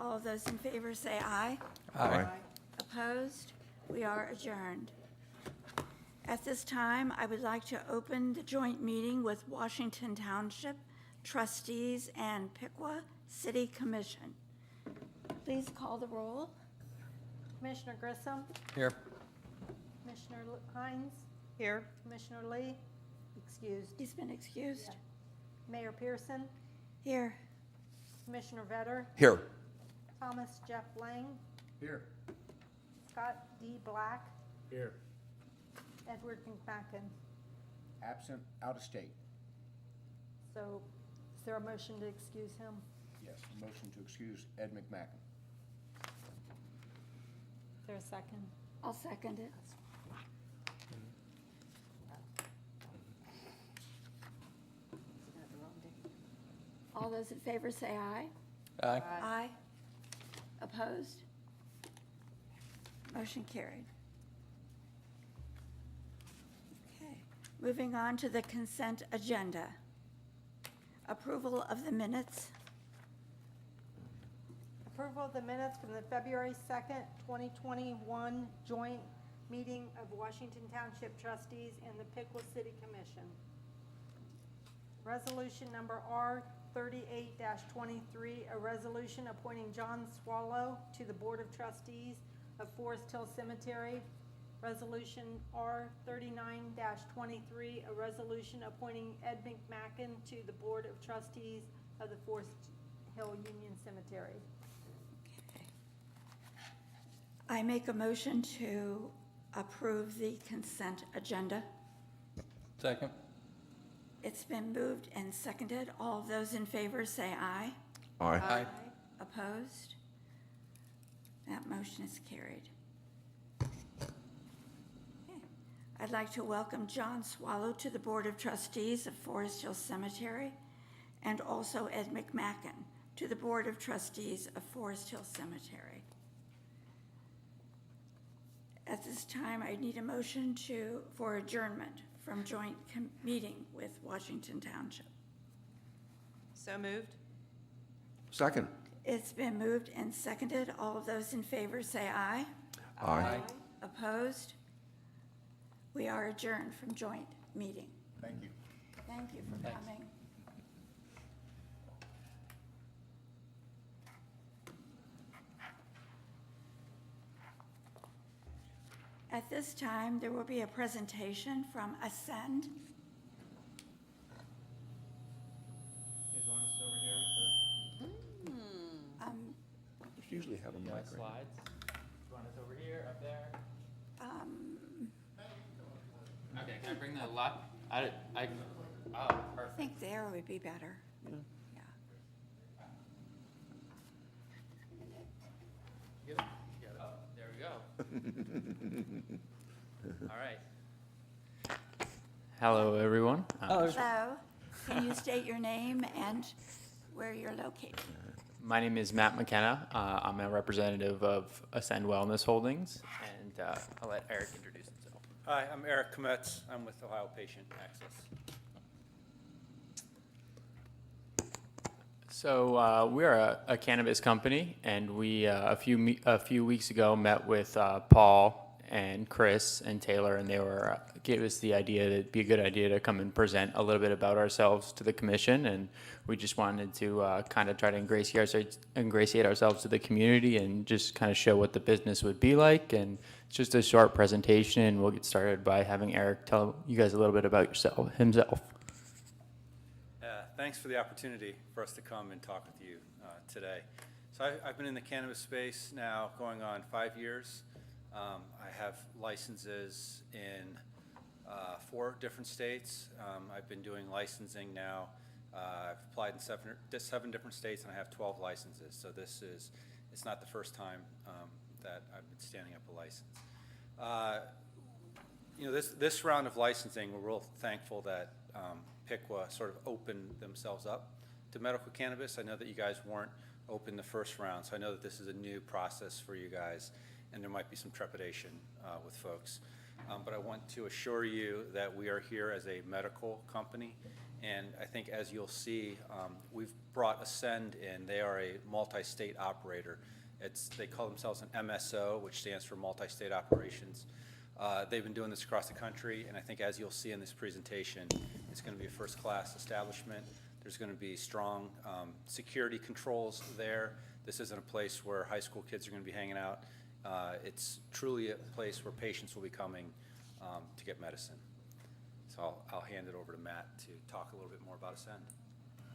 All of those in favor say aye. Aye. Opposed? We are adjourned. At this time, I would like to open the joint meeting with Washington Township trustees and Piqua City Commission. Please call the roll. Commissioner Grissom, Here. Commissioner Hines, Here. Commissioner Lee, excused. He's been excused. Mayor Pearson, Here. Commissioner Vetter, Here. Thomas Jeff Lang, Here. Scott D. Black, Here. Edward McMacken. Absent, out of state. So is there a motion to excuse him? Yes, motion to excuse Ed McMacken. Is there a second? I'll second it. All those in favor say aye. Aye. Aye. Opposed? Motion carried. Okay, moving on to the consent agenda. Approval of the minutes. Approval of the minutes from the February 2nd, 2021 joint meeting of Washington Township trustees and the Piqua City Commission. Resolution number R38-23, a resolution appointing John Swallow to the Board of Trustees of Forest Hill Cemetery. Resolution R39-23, a resolution appointing Ed McMacken to the Board of Trustees of the Forest Hill Union Cemetery. I make a motion to approve the consent agenda. Second. It's been moved and seconded. All of those in favor say aye. Aye. Opposed? That motion is carried. Okay. I'd like to welcome John Swallow to the Board of Trustees of Forest Hill Cemetery, and also Ed McMacken to the Board of Trustees of Forest Hill Cemetery. At this time, I need a motion for adjournment from joint meeting with Washington Township. So moved. Second. It's been moved and seconded. All of those in favor say aye. Aye. Opposed? We are adjourned from joint meeting. Thank you. Thank you for coming. At this time, there will be a presentation from Ascend. You guys want us over here with Usually have a the mic, right? slides? You want us over here, up there? Okay, can I bring the lot? Oh, I perfect. think there would be better. Yeah. Get it? Oh, there we go. All right. Hello, everyone. Hello. Can you state your name and where you're located? My name is Matt McKenna. I'm a representative of Ascend Wellness Holdings, and I'll let Eric introduce himself. Hi, I'm Eric Kometz. I'm with Ohio Patient Access. So we are a cannabis company, and we a few weeks ago met with Paul and Chris and Taylor, and they gave us the idea that it'd be a good idea to come and present a little bit about ourselves to the commission, and we just wanted to kind of try to ingratiate ourselves to the community and just kind of show what the business would be like. And it's just a short presentation, and we'll get started by having Eric tell you guys a little bit about himself. Thanks for the opportunity for us to come and talk with you today. So I've been in the cannabis space now going on 5 years. I have licenses in 4 different states. I've been doing licensing now. I've applied in 7 different states, and I have 12 licenses. So it's not the first time that I've been standing up a license. This round of licensing, we're real thankful that Piqua sort of opened themselves up to medical cannabis. I know that you guys weren't open the first round, so I know that this is a new process for you guys, and there might be some trepidation with folks. But I want to assure you that we are here as a medical company, And I think as you'll see, we've brought Ascend in. They are a multi-state operator. They call themselves an MSO, which stands for Multi-State Operations. They've been doing this across the country, and I think as you'll see in this presentation, it's going to be a first-class establishment. There's going to be strong security controls there. This isn't a place where high school kids are going to be hanging out. It's truly a place where patients will be coming to get medicine. So I'll hand it over to Matt to talk a little bit more about Ascend.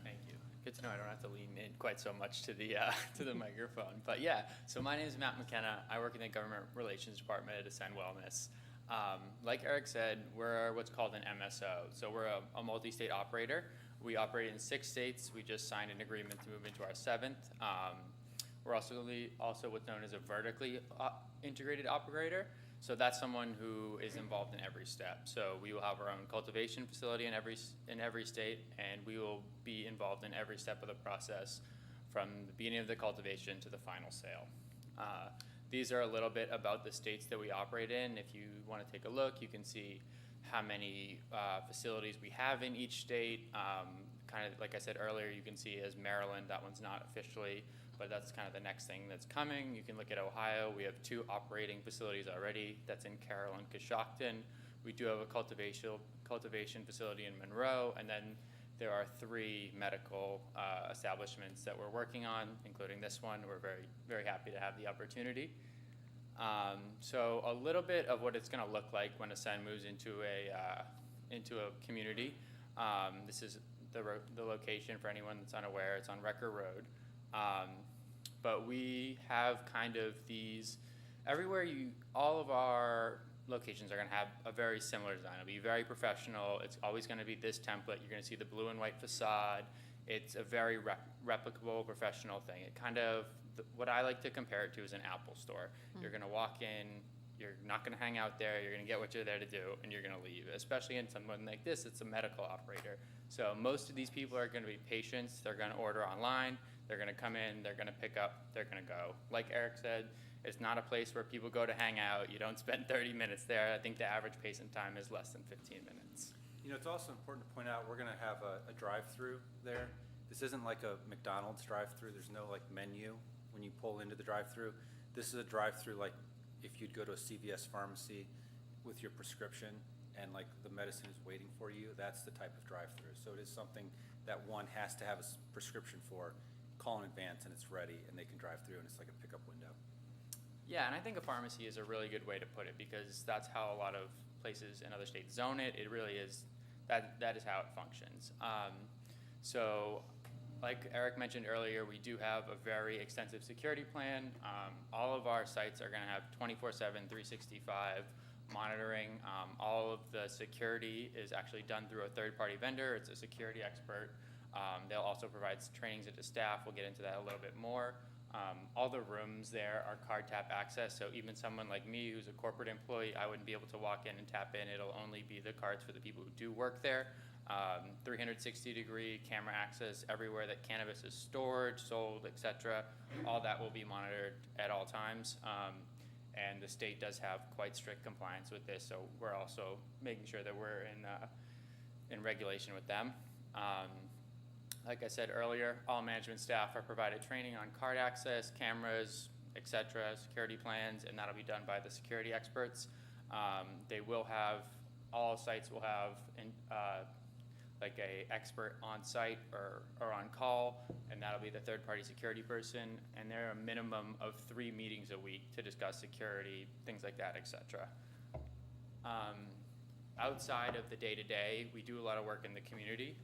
Thank you. Good to know I don't have to lean in quite so much to the to the microphone. But yeah, so my name is Matt McKenna. I work in the Government Relations Department at Ascend Wellness. Like Eric said, we're what's called an MSO. So we're a multi-state operator. We operate in 6 states. We just signed an agreement to move into our 7th. We're also what's known as a vertically integrated operator. So that's someone who is involved in every step. So we will have our own cultivation facility in every state, and we will be involved in every step of the process from the beginning of the cultivation to the final sale. These are a little bit about the states that we operate in. If you want to take a look, you can see how many facilities we have in each state. Kind of like I said earlier, you can see as Maryland, that one's not officially, but that's kind of the next thing that's coming. You can look at Ohio. We have 2 operating facilities already. That's in Carroll and Coshocton. We do have a cultivation facility in Monroe, and then there are 3 medical establishments that we're working on, including this one. We're very, very happy to have the opportunity. So a little bit of what it's going to look like when Ascend moves into a community. This is the location for anyone that's unaware. It's on Recker Road. But we have kind of these, all of our locations are going to have a very similar design. It'll be very professional. It's always going to be this template. You're going to see the blue and white facade. It's a very replicable, professional thing. It kind of, what I like to compare it to is an Apple store. You're going to walk in, you're not going to hang out there, you're going to get what you're there to do, and you're going to leave. Especially in someone like this, it's a medical operator. So most of these people are going to be patients. They're going to order online. They're going to come in, they're going to pick up, they're going to go. Like Eric said, it's not a place where people go to hang out. You don't spend 30 minutes there. I think the average patient time is less than 15 minutes. You know, it's also important to point out we're going to have a drive-through there. This isn't like a McDonald's drive-through. There's no like menu when you pull into the drive-through. This is a drive-through like if you'd go to a CVS pharmacy with your prescription and like the medicine is waiting for you. That's the type of drive-through. So it is something that one has to have a prescription for. Call in advance and it's ready and they can drive through and it's like a pickup window. Yeah, and I think a pharmacy is a really good way to put it because that's how a lot of places in other states zone it. It really is, that is how it functions. So like Eric mentioned earlier, we do have a very extensive security plan. All of our sites are going to have 24/7, 365 monitoring. All of the security is actually done through a third-party vendor. It's a security expert. They'll also provide trainings to the staff. We'll get into that a little bit more. All the rooms there are card tap access, so even someone like me who's a corporate employee, I wouldn't be able to walk in and tap in. It'll only be the cards for the people who do work there. 360-degree camera access everywhere that cannabis is stored, sold, etc. All that will be monitored at all times. And the state does have quite strict compliance with this, so we're also making sure that we're in regulation with them. Like I said earlier, all management staff are provided training on card access, cameras, etc., security plans, and that'll be done by the security experts. They will have, all sites will have like a expert on site or on call, and that'll be the third-party security person, and there are a minimum of 3 meetings a week to discuss security, things like that, etc. Outside of the day-to-day, we do a lot of work in the community.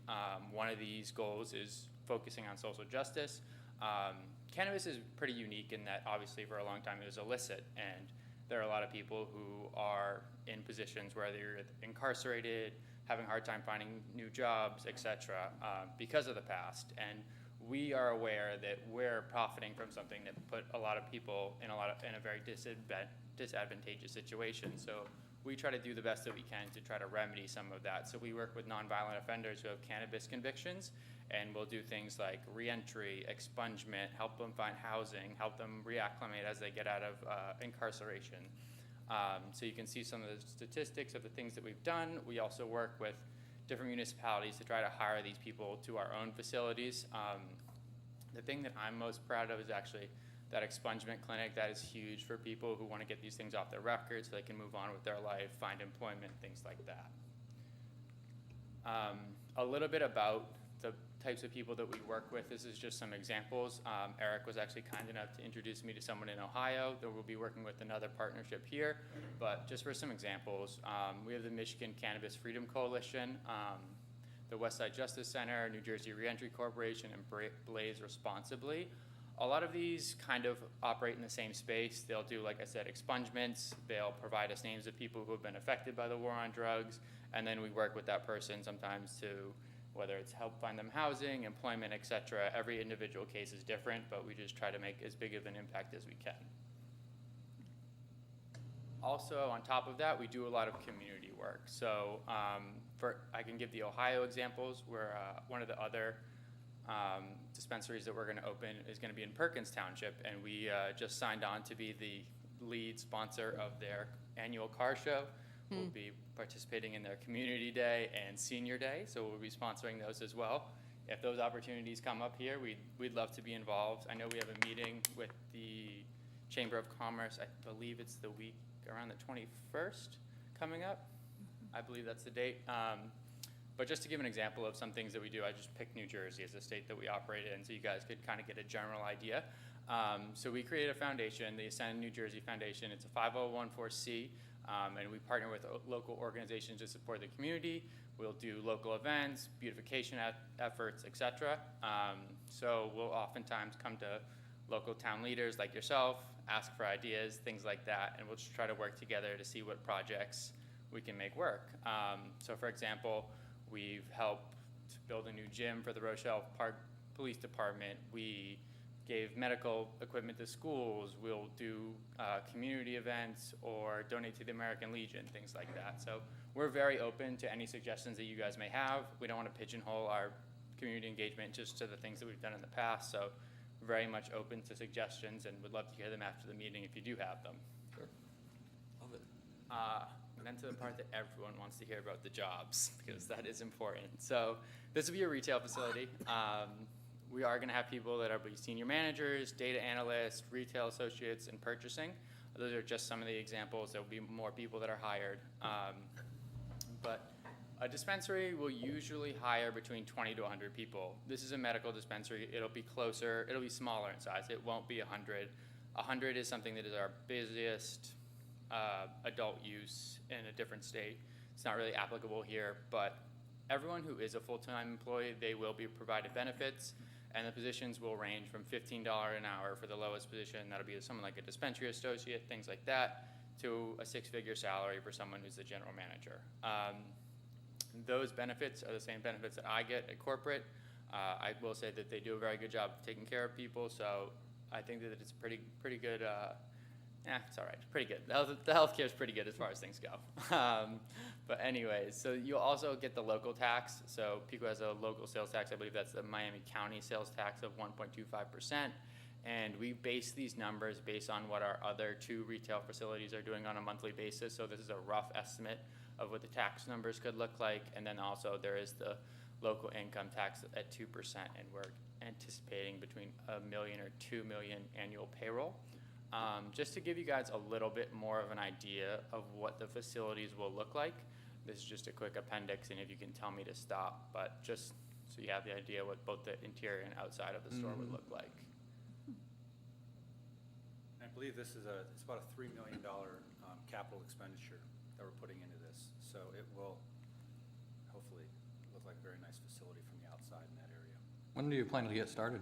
One of these goals is focusing on social justice. Cannabis is pretty unique in that obviously for a long time it was illicit, and there are a lot of people who are in positions where they're incarcerated, having a hard time finding new jobs, etc., because of the past. And we are aware that we're profiting from something that put a lot of people in a very disadvantageous situation. So we try to do the best that we can to try to remedy some of that. So we work with nonviolent offenders who have cannabis convictions, and we'll do things like reentry, expungement, help them find housing, help them reacclimate as they get out of incarceration. So you can see some of the statistics of the things that we've done. We also work with different municipalities to try to hire these people to our own facilities. The thing that I'm most proud of is actually that expungement clinic. That is huge for people who want to get these things off their records so they can move on with their life, find employment, things like that. A little bit about the types of people that we work with. This is just some examples. Eric was actually kind enough to introduce me to someone in Ohio that we'll be working with another partnership here. But just for some examples, we have the Michigan Cannabis Freedom Coalition, the Westside Justice Center, New Jersey Reentry Corporation, and Blaze Responsibly. A lot of these kind of operate in the same space. They'll do, like I said, expungements. They'll provide us names of people who have been affected by the war on drugs, and then we work with that person sometimes to, whether it's help find them housing, employment, etc. Every individual case is different, but we just try to make as big of an impact as we can. Also, on top of that, we do a lot of community work. So I can give the Ohio examples, where one of the other dispensaries that we're going to open is going to be in Perkins Township, and we just signed on to be the lead sponsor of their annual car show. We'll be participating in their Community Day and Senior Day, so we'll be sponsoring those as well. If those opportunities come up here, we'd love to be involved. I know we have a meeting with the Chamber of Commerce. I believe it's the week around the 21st coming up. I believe that's the date. But just to give an example of some things that we do, I just picked New Jersey as a state that we operate in, so you guys could kind of get a general idea. So we created a foundation, the Ascend New Jersey Foundation. It's a 501(c), and we partner with local organizations to support the community. We'll do local events, beautification efforts, etc. So we'll oftentimes come to local town leaders like yourself, ask for ideas, things like that, and we'll just try to work together to see what projects we can make work. So for example, we've helped build a new gym for the Rochelle Park Police Department. We gave medical equipment to schools. We'll do community events or donate to the American Legion, things like that. So we're very open to any suggestions that you guys may have. We don't want to pigeonhole our community engagement just to the things that we've done in the past. So very much open to suggestions and would love to hear them after the meeting if you do have them. Sure. Love it. And then to the part that everyone wants to hear about, the jobs, because that is important. So this will be a retail facility. We are going to have people that are senior managers, data analysts, retail associates, and purchasing. Those are just some of the examples. There will be more people that are hired. But a dispensary will usually hire between 20 to 100 people. This is a medical dispensary. It'll be closer. It'll be smaller in size. It won't be 100. 100 is something that is our busiest adult use in a different state. It's not really applicable here, but everyone who is a full-time employee, they will be provided benefits, and the positions will range from $15 an hour for the lowest position. That'll be someone like a dispensary associate, things like that, to a six-figure salary for someone who's the general manager. Those benefits are the same benefits that I get at corporate. I will say that they do a very good job of taking care of people, so I think that it's pretty good. It's all right, pretty good. The healthcare is pretty good as far as things go. But anyways, so you'll also get the local tax. So Pico has a local sales tax. I believe that's the Miami County sales tax of 1.25%. And we base these numbers based on what our other two retail facilities are doing on a monthly basis. So this is a rough estimate of what the tax numbers could look like. And then also there is the local income tax at 2%, and we're anticipating between $1 million or $2 million annual payroll. Just to give you guys a little bit more of an idea of what the facilities will look like, this is just a quick appendix, and if you can tell me to stop, but just so you have the idea what both the interior and outside of the store would look like. I believe this is it's about a $3 million capital expenditure that we're putting into this. So it will hopefully look like a very nice facility from the outside in that area. When do you plan to get started?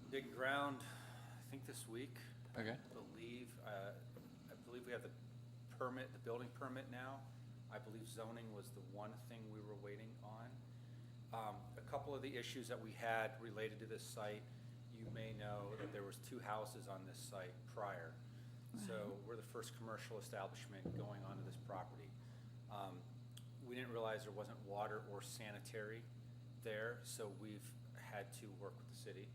Dig ground, I think this week. Okay. I believe we have the permit, the building permit now. I believe zoning was the one thing we were waiting on. A couple of the issues that we had related to this site, you may know that there was 2 houses on this site prior. So we're the first commercial establishment going onto this property. We didn't realize there wasn't water or sanitary there, so we've had to work with the city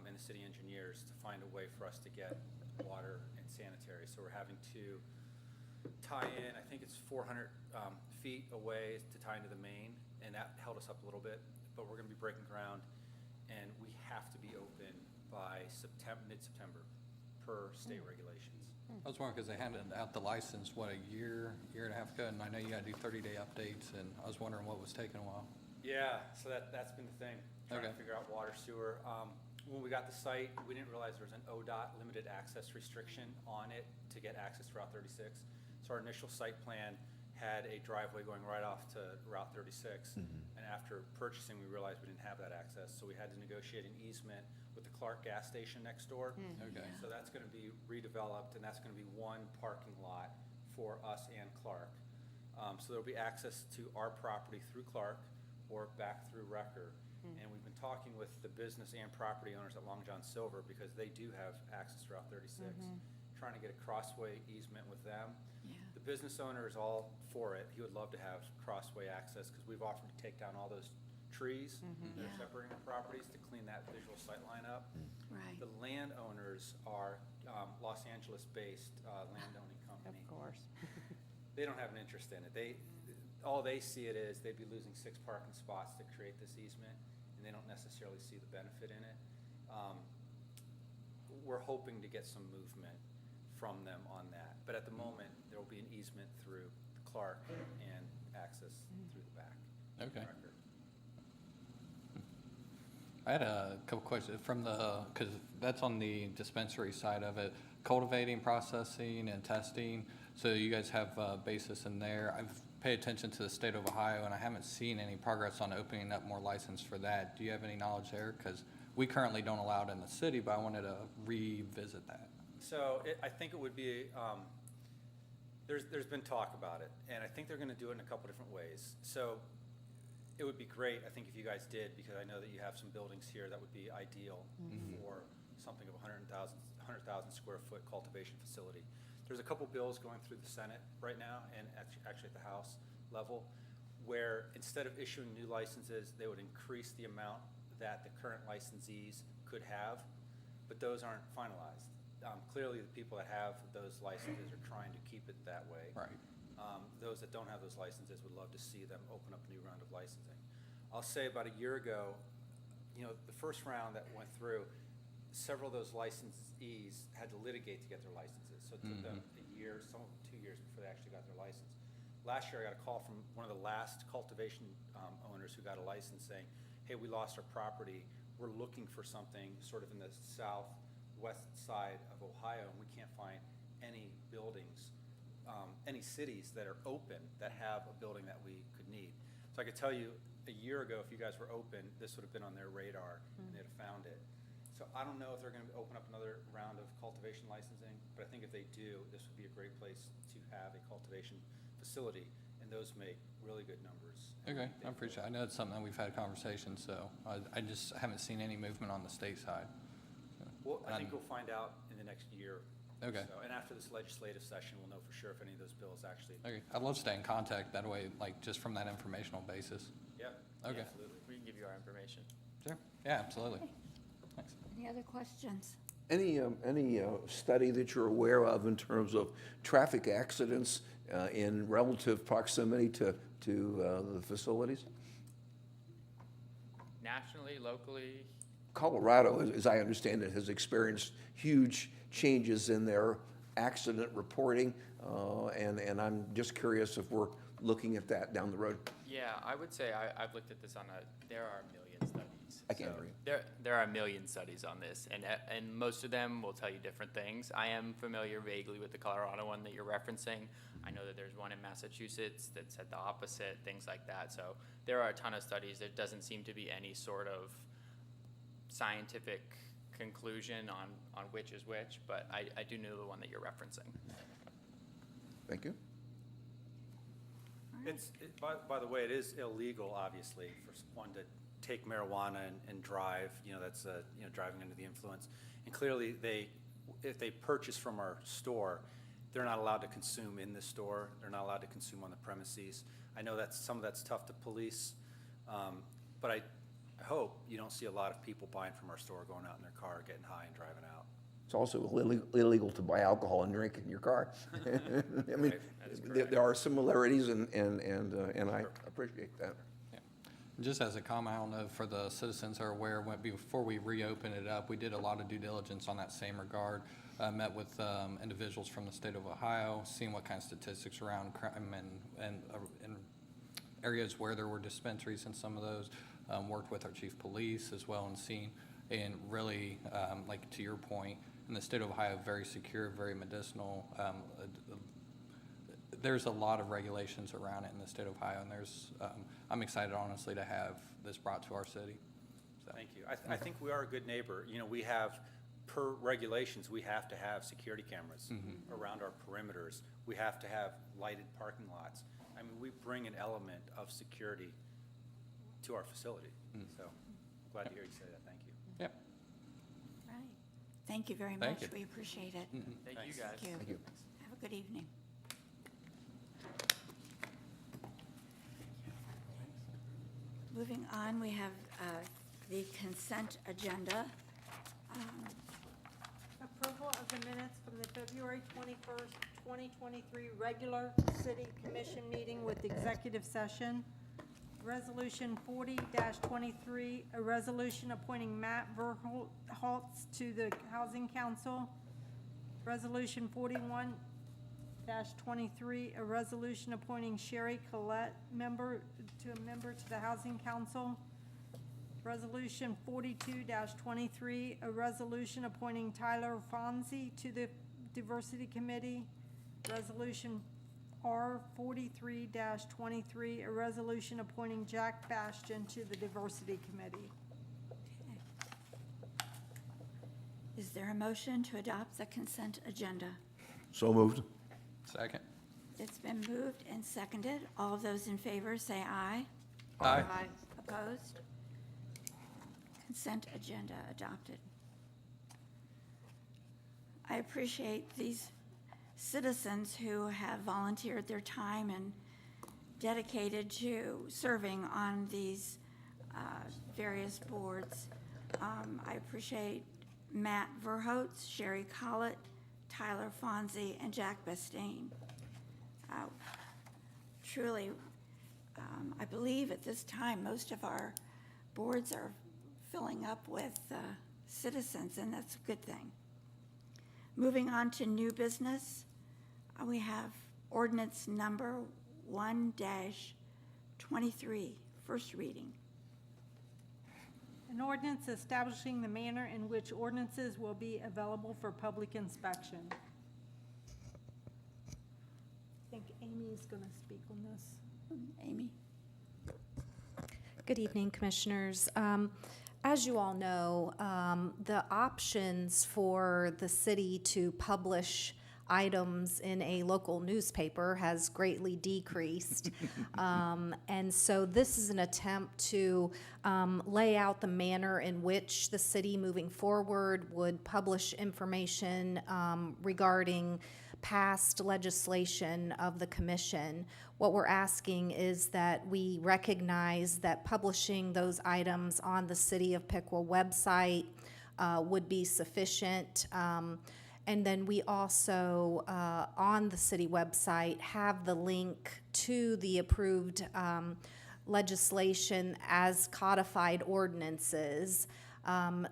and the city engineers to find a way for us to get water and sanitary. So we're having to tie in, I think it's 400 feet away to tie into the main, and that held us up a little bit, but we're gonna be breaking ground, and we have to be open by mid-September per state regulations. I was wondering, because they handed out the license, what, a year and a half ago, and I know you gotta do 30-day updates, and I was wondering what was taking a while. Yeah, so that's been the thing, trying to Okay. figure out water, sewer. When we got the site, we didn't realize there was an ODOT limited access restriction on it to get access to Route 36. So our initial site plan had a driveway going right off to Route 36. And after purchasing, we realized we didn't have that access, so we had to negotiate an easement with the Clark gas station next door. Okay. So that's gonna be redeveloped, and that's gonna be one parking lot for us and Clark. So there'll be access to our property through Clark or back through Recker. And we've been talking with the business and property owners at Long John Silver, because they do have access to Route 36, trying to get a crossway easement with them. Yeah. The business owner is all for it. He would love to have crossway access, because we've offered to take down all those trees that are Yeah. separating the properties to clean that visual sight line up. Right. The landowners are Los Angeles-based landowning company. Of course. They don't have an interest in it. All they see it is they'd be losing 6 parking spots to create this easement, and they don't necessarily see the benefit in it. We're hoping to get some movement from them on that, but at the moment, there will be an easement through Clark and access through the back. Okay. Record. I had a couple questions from because that's on the dispensary side of it, cultivating, processing, and testing. So you guys have a basis in there. I've paid attention to the state of Ohio, and I haven't seen any progress on opening up more license for that. Do you have any knowledge there? Because we currently don't allow it in the city, but I wanted to revisit that. So I think it would be, there's been talk about it, and I think they're gonna do it in a couple different ways. So it would be great, I think, if you guys did, because I know that you have some buildings here that would be ideal for something of 100,000 square foot cultivation facility. There's a couple bills going through the Senate right now, and actually at the House level, where instead of issuing new licenses, they would increase the amount that the current licensees could have, but those aren't finalized. Clearly, the people that have those licenses are trying to keep it that way. Right. Those that don't have those licenses would love to see them open up a new round of licensing. I'll say about a year ago, the first round that went through, several of those licensees had to litigate to get their licenses. So it took them a year, some of them 2 years before they actually got their license. Last year, I got a call from one of the last cultivation owners who got a license saying, hey, we lost our property. We're looking for something sort of in the southwest side of Ohio, and we can't find any buildings, any cities that are open that have a building that we could need. So I could tell you, a year ago, if you guys were open, this would have been on their radar, and they'd have found it. So I don't know if they're gonna open up another round of cultivation licensing, but I think if they do, this would be a great place to have a cultivation facility, and those make really good numbers. Okay, I appreciate it. I know it's something that we've had conversations, so I just haven't seen any movement on the state side. Well, I think we'll find out in the next year. or Okay. so. And after this legislative session, we'll know for sure if any of those bills actually. Okay, I'd love to stay in contact that way, like just from that informational basis. Yeah, Okay. absolutely. We can give you our information. Sure. Yeah, absolutely. Thanks. Any other questions? Any study that you're aware of in terms of traffic accidents in relative proximity to the facilities? Nationally, locally, Colorado, as I understand it, has experienced huge changes in their accident reporting, and I'm just curious if we're looking at that down the road. yeah, I would say I've looked at this there are a million studies. I can't So hear you. There are a million studies on this, and most of them will tell you different things. I am familiar vaguely with the Colorado one that you're referencing. I know that there's one in Massachusetts that said the opposite, things like that. So there are a ton of studies. There doesn't seem to be any sort of scientific conclusion on which is which, but I do know the one that you're referencing. Thank you. By the way, it is illegal, obviously, for one to take marijuana and drive, that's, driving under the influence. And clearly, if they purchase from our store, they're not allowed to consume in the store. They're not allowed to consume on the premises. I know some of that's tough to police, but I hope you don't see a lot of people buying from our store, going out in their car, getting high and driving out. It's also illegal to buy alcohol and drink in your car. I mean, Right, that is there are similarities, and I appreciate that. Yeah. Just as a comment, I don't know, for the citizens are aware, before we reopened it up, we did a lot of due diligence on that same regard. Met with individuals from the state of Ohio, seeing what kind of statistics around crime and areas where there were dispensaries in some of those. Worked with our chief of police as well and seen, and really, like to your point, in the state of Ohio, very secure, very medicinal. There's a lot of regulations around it in the state of Ohio, and I'm excited, honestly, to have this brought to our city. So, Thank you. I think we are a good neighbor. You know, we have, per regulations, we have to have security cameras around our perimeters. We have to have lighted parking lots. I mean, we bring an element of security to our facility. So I'm glad to hear you say that. Thank you. Yep. Right. Thank you very Thank much. you. We appreciate it. Thank you, Thanks. guys. Thank you. Have a good evening. Moving on, we have the consent agenda. Approval of the minutes from the February 21st, 2023 regular city commission meeting with executive session. Resolution 40-23, a resolution appointing Matt Verholtz to the Housing Council. Resolution 41-23, a resolution appointing Sherry Collette a member to the Housing Council. Resolution 42-23, a resolution appointing Tyler Fonzie to the Diversity Committee. Resolution R 43-23, a resolution appointing Jack Bastian to the Diversity Committee. Is there a motion to adopt the consent agenda? So moved. Second. It's been moved and seconded. All of those in favor say aye. Aye. Opposed? Consent agenda adopted. I appreciate these citizens who have volunteered their time and dedicated to serving on these various boards. I appreciate Matt Verholtz, Sherry Collett, Tyler Fonzie, and Jack Bastain. Truly, I believe at this time, most of our boards are filling up with citizens, and that's a good thing. Moving on to new business, we have ordinance number 1-23, first reading. An ordinance establishing the manner in which ordinances will be available for public inspection. I think Amy is going to speak on this. Amy? Good evening, Commissioners. As you all know, the options for the city to publish items in a local newspaper has greatly decreased. And so this is an attempt to lay out the manner in which the city moving forward would publish information regarding past legislation of the commission. What we're asking is that we recognize that publishing those items on the City of Piqua website would be sufficient. And then we also, on the city website, have the link to the approved legislation as codified ordinances.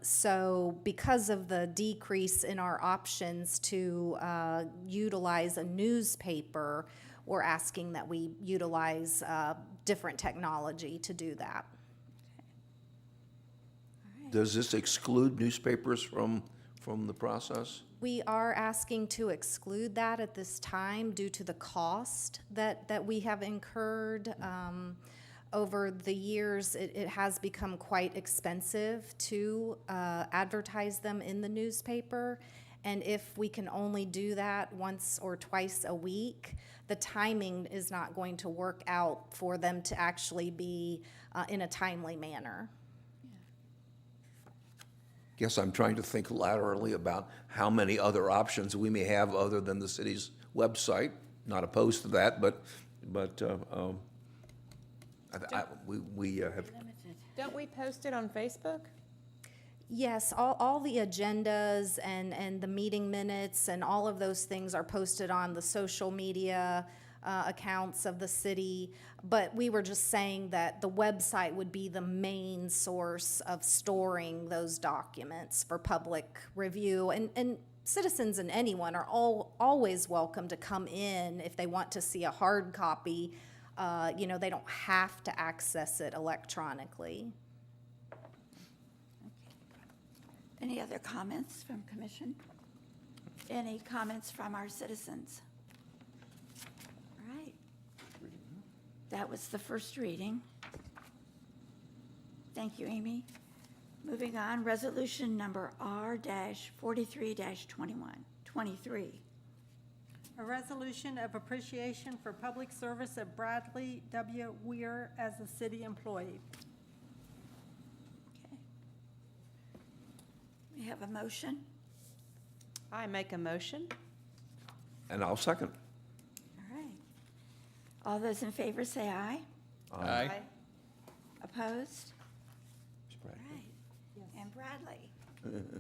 So because of the decrease in our options to utilize a newspaper, we're asking that we utilize different technology to do that. Does this exclude newspapers from the process? We are asking to exclude that at this time due to the cost that we have incurred. Over the years, it has become quite expensive to advertise them in the newspaper. And if we can only do that once or twice a week, the timing is not going to work out for them to actually be in a timely manner. Guess I'm trying to think laterally about how many other options we may have other than the city's website. Not opposed to that, but we have, Don't we post it on Facebook? Yes, all the agendas and the meeting minutes and all of those things are posted on the social media accounts of the city. But we were just saying that the website would be the main source of storing those documents for public review. And citizens and anyone are always welcome to come in if they want to see a hard copy. They don't have to access it electronically. Any other comments from commission? Any comments from our citizens? All right. That was the first reading. Thank you, Amy. Moving on, resolution number R-43-23. A resolution of appreciation for public service of Bradley W. Weir as a city employee. Okay. We have a motion. I make a motion. And I'll second. All right. All those in favor say aye. Aye. Opposed? Ms. All Bradley. right. And Bradley. Bradley.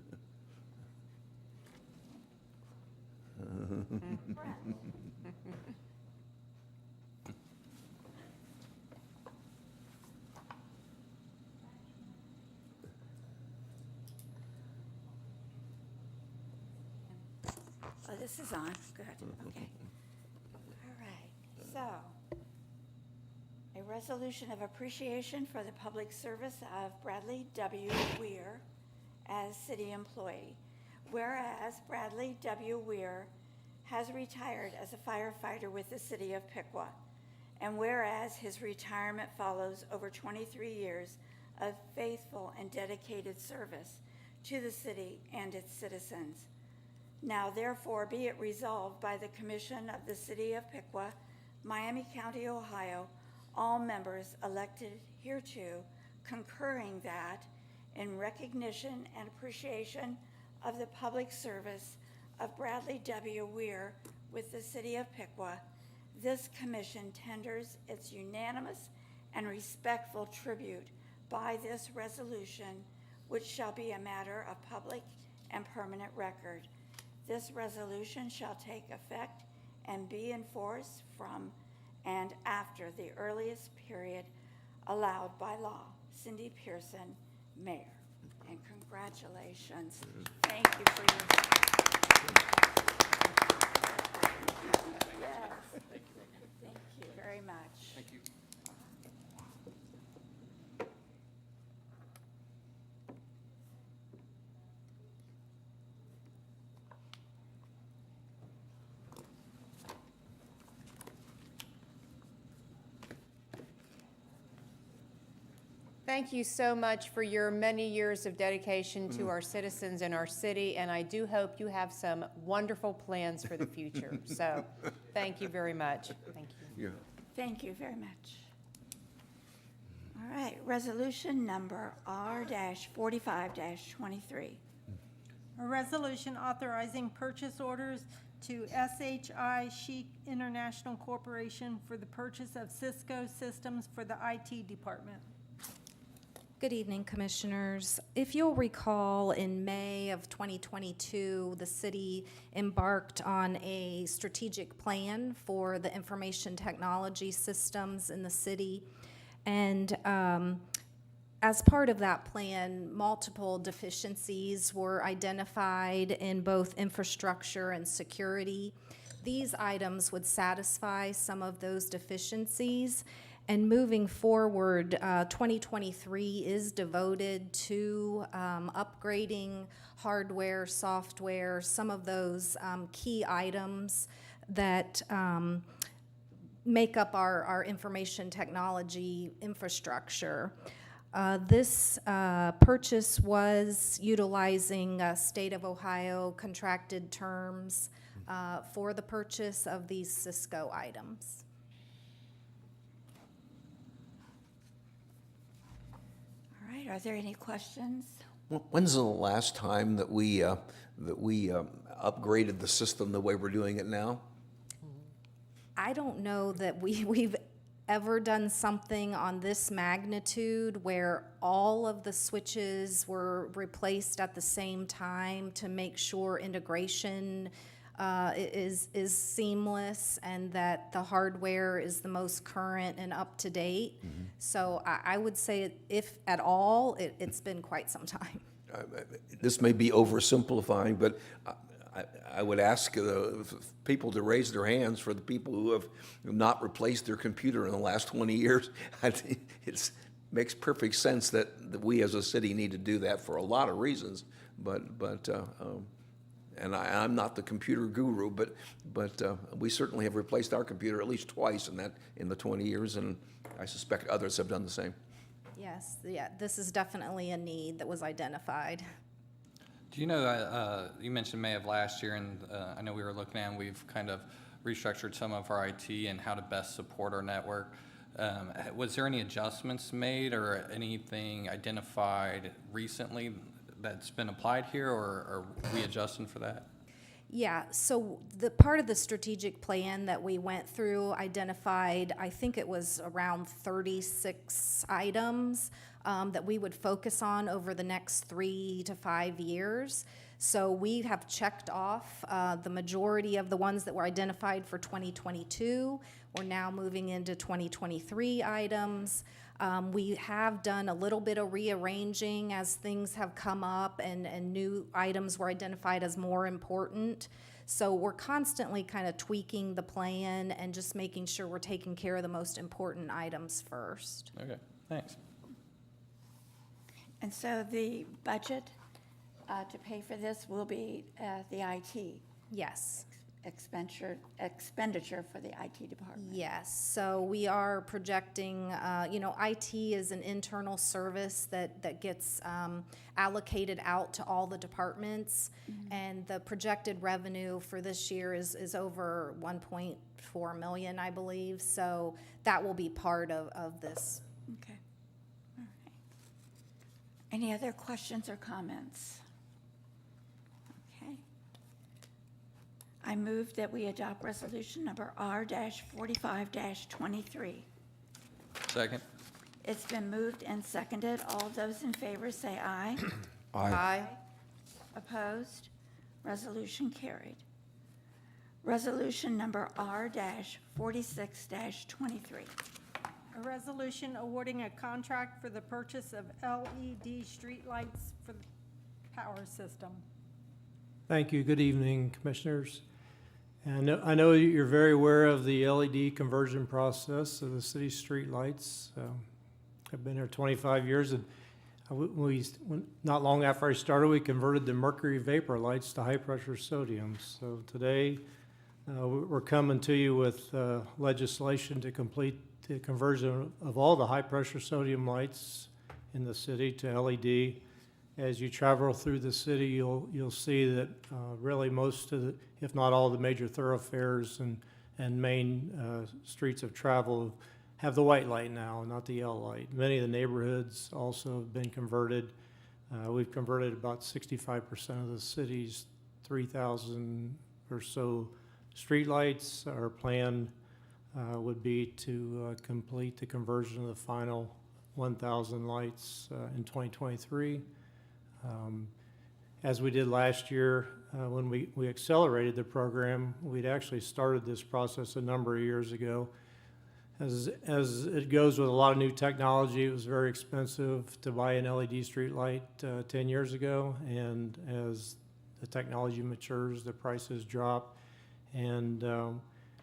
Oh, this is on, good, okay. All right, so, a resolution of appreciation for the public service of Bradley W. Weir as city employee. Whereas Bradley W. Weir has retired as a firefighter with the city of Piqua, and whereas his retirement follows over 23 years of faithful and dedicated service to the city and its citizens. Now therefore be it resolved by the Commission of the City of Piqua, Miami County, Ohio, all members elected hereto concurring that in recognition and appreciation of the public service of Bradley W. Weir with the City of Piqua, this commission tenders its unanimous and respectful tribute by this resolution, which shall be a matter of public and permanent record. This resolution shall take effect and be in force from and after the earliest period allowed by law. Cindy Pearson, Mayor. And congratulations. Thank you for your. Yes. Thank you very much. Thank you. Thank you so much for your many years of dedication to our citizens and our city, and I do hope you have some wonderful plans for the future. So, thank you very much. Thank you. Yeah. Thank you very much. All right, resolution number R-45-23. A resolution authorizing purchase orders to SHI Chic International Corporation for the purchase of Cisco systems for the IT department. Good evening, Commissioners. If you'll recall, in May of 2022, the city embarked on a strategic plan for the information technology systems in the city. And as part of that plan, multiple deficiencies were identified in both infrastructure and security. These items would satisfy some of those deficiencies. And moving forward, 2023 is devoted to upgrading hardware, software, some of those key items that make up our information technology infrastructure. This purchase was utilizing State of Ohio contracted terms for the purchase of these Cisco items. All right, are there any questions? When's the last time that we upgraded the system the way we're doing it now? I don't know that we've ever done something on this magnitude where all of the switches were replaced at the same time to make sure integration is seamless and that the hardware is the most current and up to date. So I would say, if at all, it's been quite some time. This may be oversimplifying, but I would ask people to raise their hands for the people who have not replaced their computer in the last 20 years. I think it makes perfect sense that we as a city need to do that for a lot of reasons. And I'm not the computer guru, but we certainly have replaced our computer at least twice in the 20 years, and I suspect others have done the same. Yes, yeah, this is definitely a need that was identified. Do you know, you mentioned May of last year, and I know we were looking at, and we've kind of restructured some of our IT and how to best support our network. Was there any adjustments made or anything identified recently that's been applied here, or are we adjusting for that? Yeah, so the part of the strategic plan that we went through identified, I think it was around 36 items that we would focus on over the next 3 to 5 years. So we have checked off the majority of the ones that were identified for 2022. We're now moving into 2023 items. We have done a little bit of rearranging as things have come up and new items were identified as more important. So we're constantly kind of tweaking the plan and just making sure we're taking care of the most important items first. Okay, thanks. And so the budget to pay for this will be the IT Yes. expenditure for the IT department. Yes, so we are projecting, IT is an internal service that gets allocated out to all the departments. And the projected revenue for this year is over 1.4 million, I believe. So that will be part of this. Okay. All right. Any other questions or comments? Okay. I move that we adopt resolution number R-45-23. Second? It's been moved and seconded. All those in favor say aye. Aye. Opposed? Resolution carried. Resolution number R-46-23. A resolution awarding a contract for the purchase of LED streetlights for the power system. Thank you. Good evening, Commissioners. And I know you're very aware of the LED conversion process of the city streetlights. I've been here 25 years, and not long after I started, we converted the mercury vapor lights to high-pressure sodium. So today, we're coming to you with legislation to complete the conversion of all the high-pressure sodium lights in the city to LED. As you travel through the city, you'll see that really most of the, if not all, the major thoroughfares and main streets of travel have the white light now, not the L light. Many of the neighborhoods also have been converted. We've converted about 65% of the city's 3,000 or so streetlights. Our plan would be to complete the conversion of the final 1,000 lights in 2023. As we did last year, when we accelerated the program, we'd actually started this process a number of years ago. As it goes with a lot of new technology, it was very expensive to buy an LED street light 10 years ago, and as the technology matures, the prices drop, and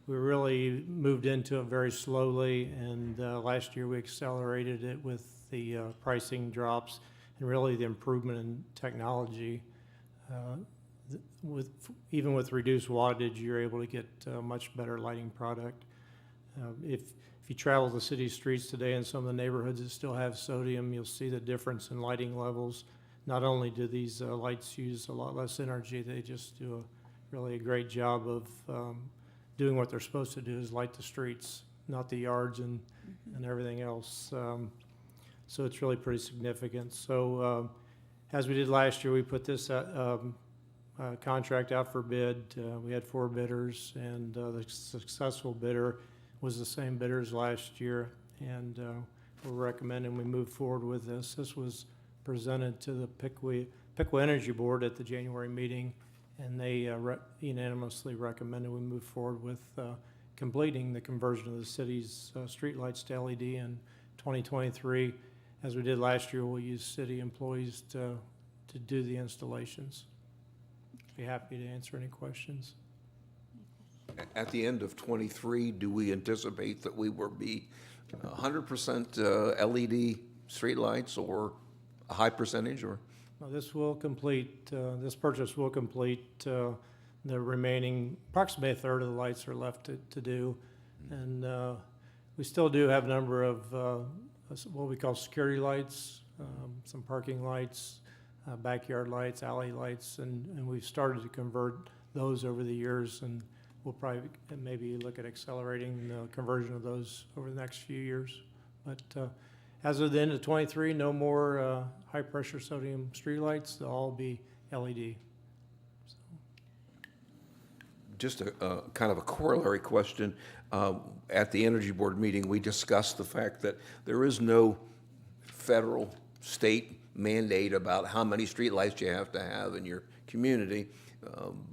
we really moved into it very slowly, and last year we accelerated it with the pricing drops and really the improvement in technology. Even with reduced wattage, you're able to get a much better lighting product. If you travel the city streets today in some of the neighborhoods that still have sodium, you'll see the difference in lighting levels. Not only do these lights use a lot less energy, they just do really a great job of doing what they're supposed to do, is light the streets, not the yards and everything else. So it's really pretty significant. So as we did last year, we put this contract out for bid. We had 4 bidders, and the successful bidder was the same bidder as last year, and we're recommending we move forward with this. This was presented to the Piqua Energy Board at the January meeting, and they unanimously recommended we move forward with completing the conversion of the city's streetlights to LED in 2023. As we did last year, we'll use city employees to do the installations. Be happy to answer any questions. At the end of '23, do we anticipate that we will be 100% LED streetlights or a high percentage, or? Well, this will complete, this purchase will complete the remaining, approximately a third of the lights are left to do. And we still do have a number of what we call security lights, some parking lights, backyard lights, alley lights, and we've started to convert those over the years, and we'll probably maybe look at accelerating the conversion of those over the next few years. But as of the end of '23, no more high-pressure sodium streetlights. They'll all be LED. Just a kind of a corollary question. At the Energy Board meeting, we discussed the fact that there is no federal, state mandate about how many streetlights you have to have in your community.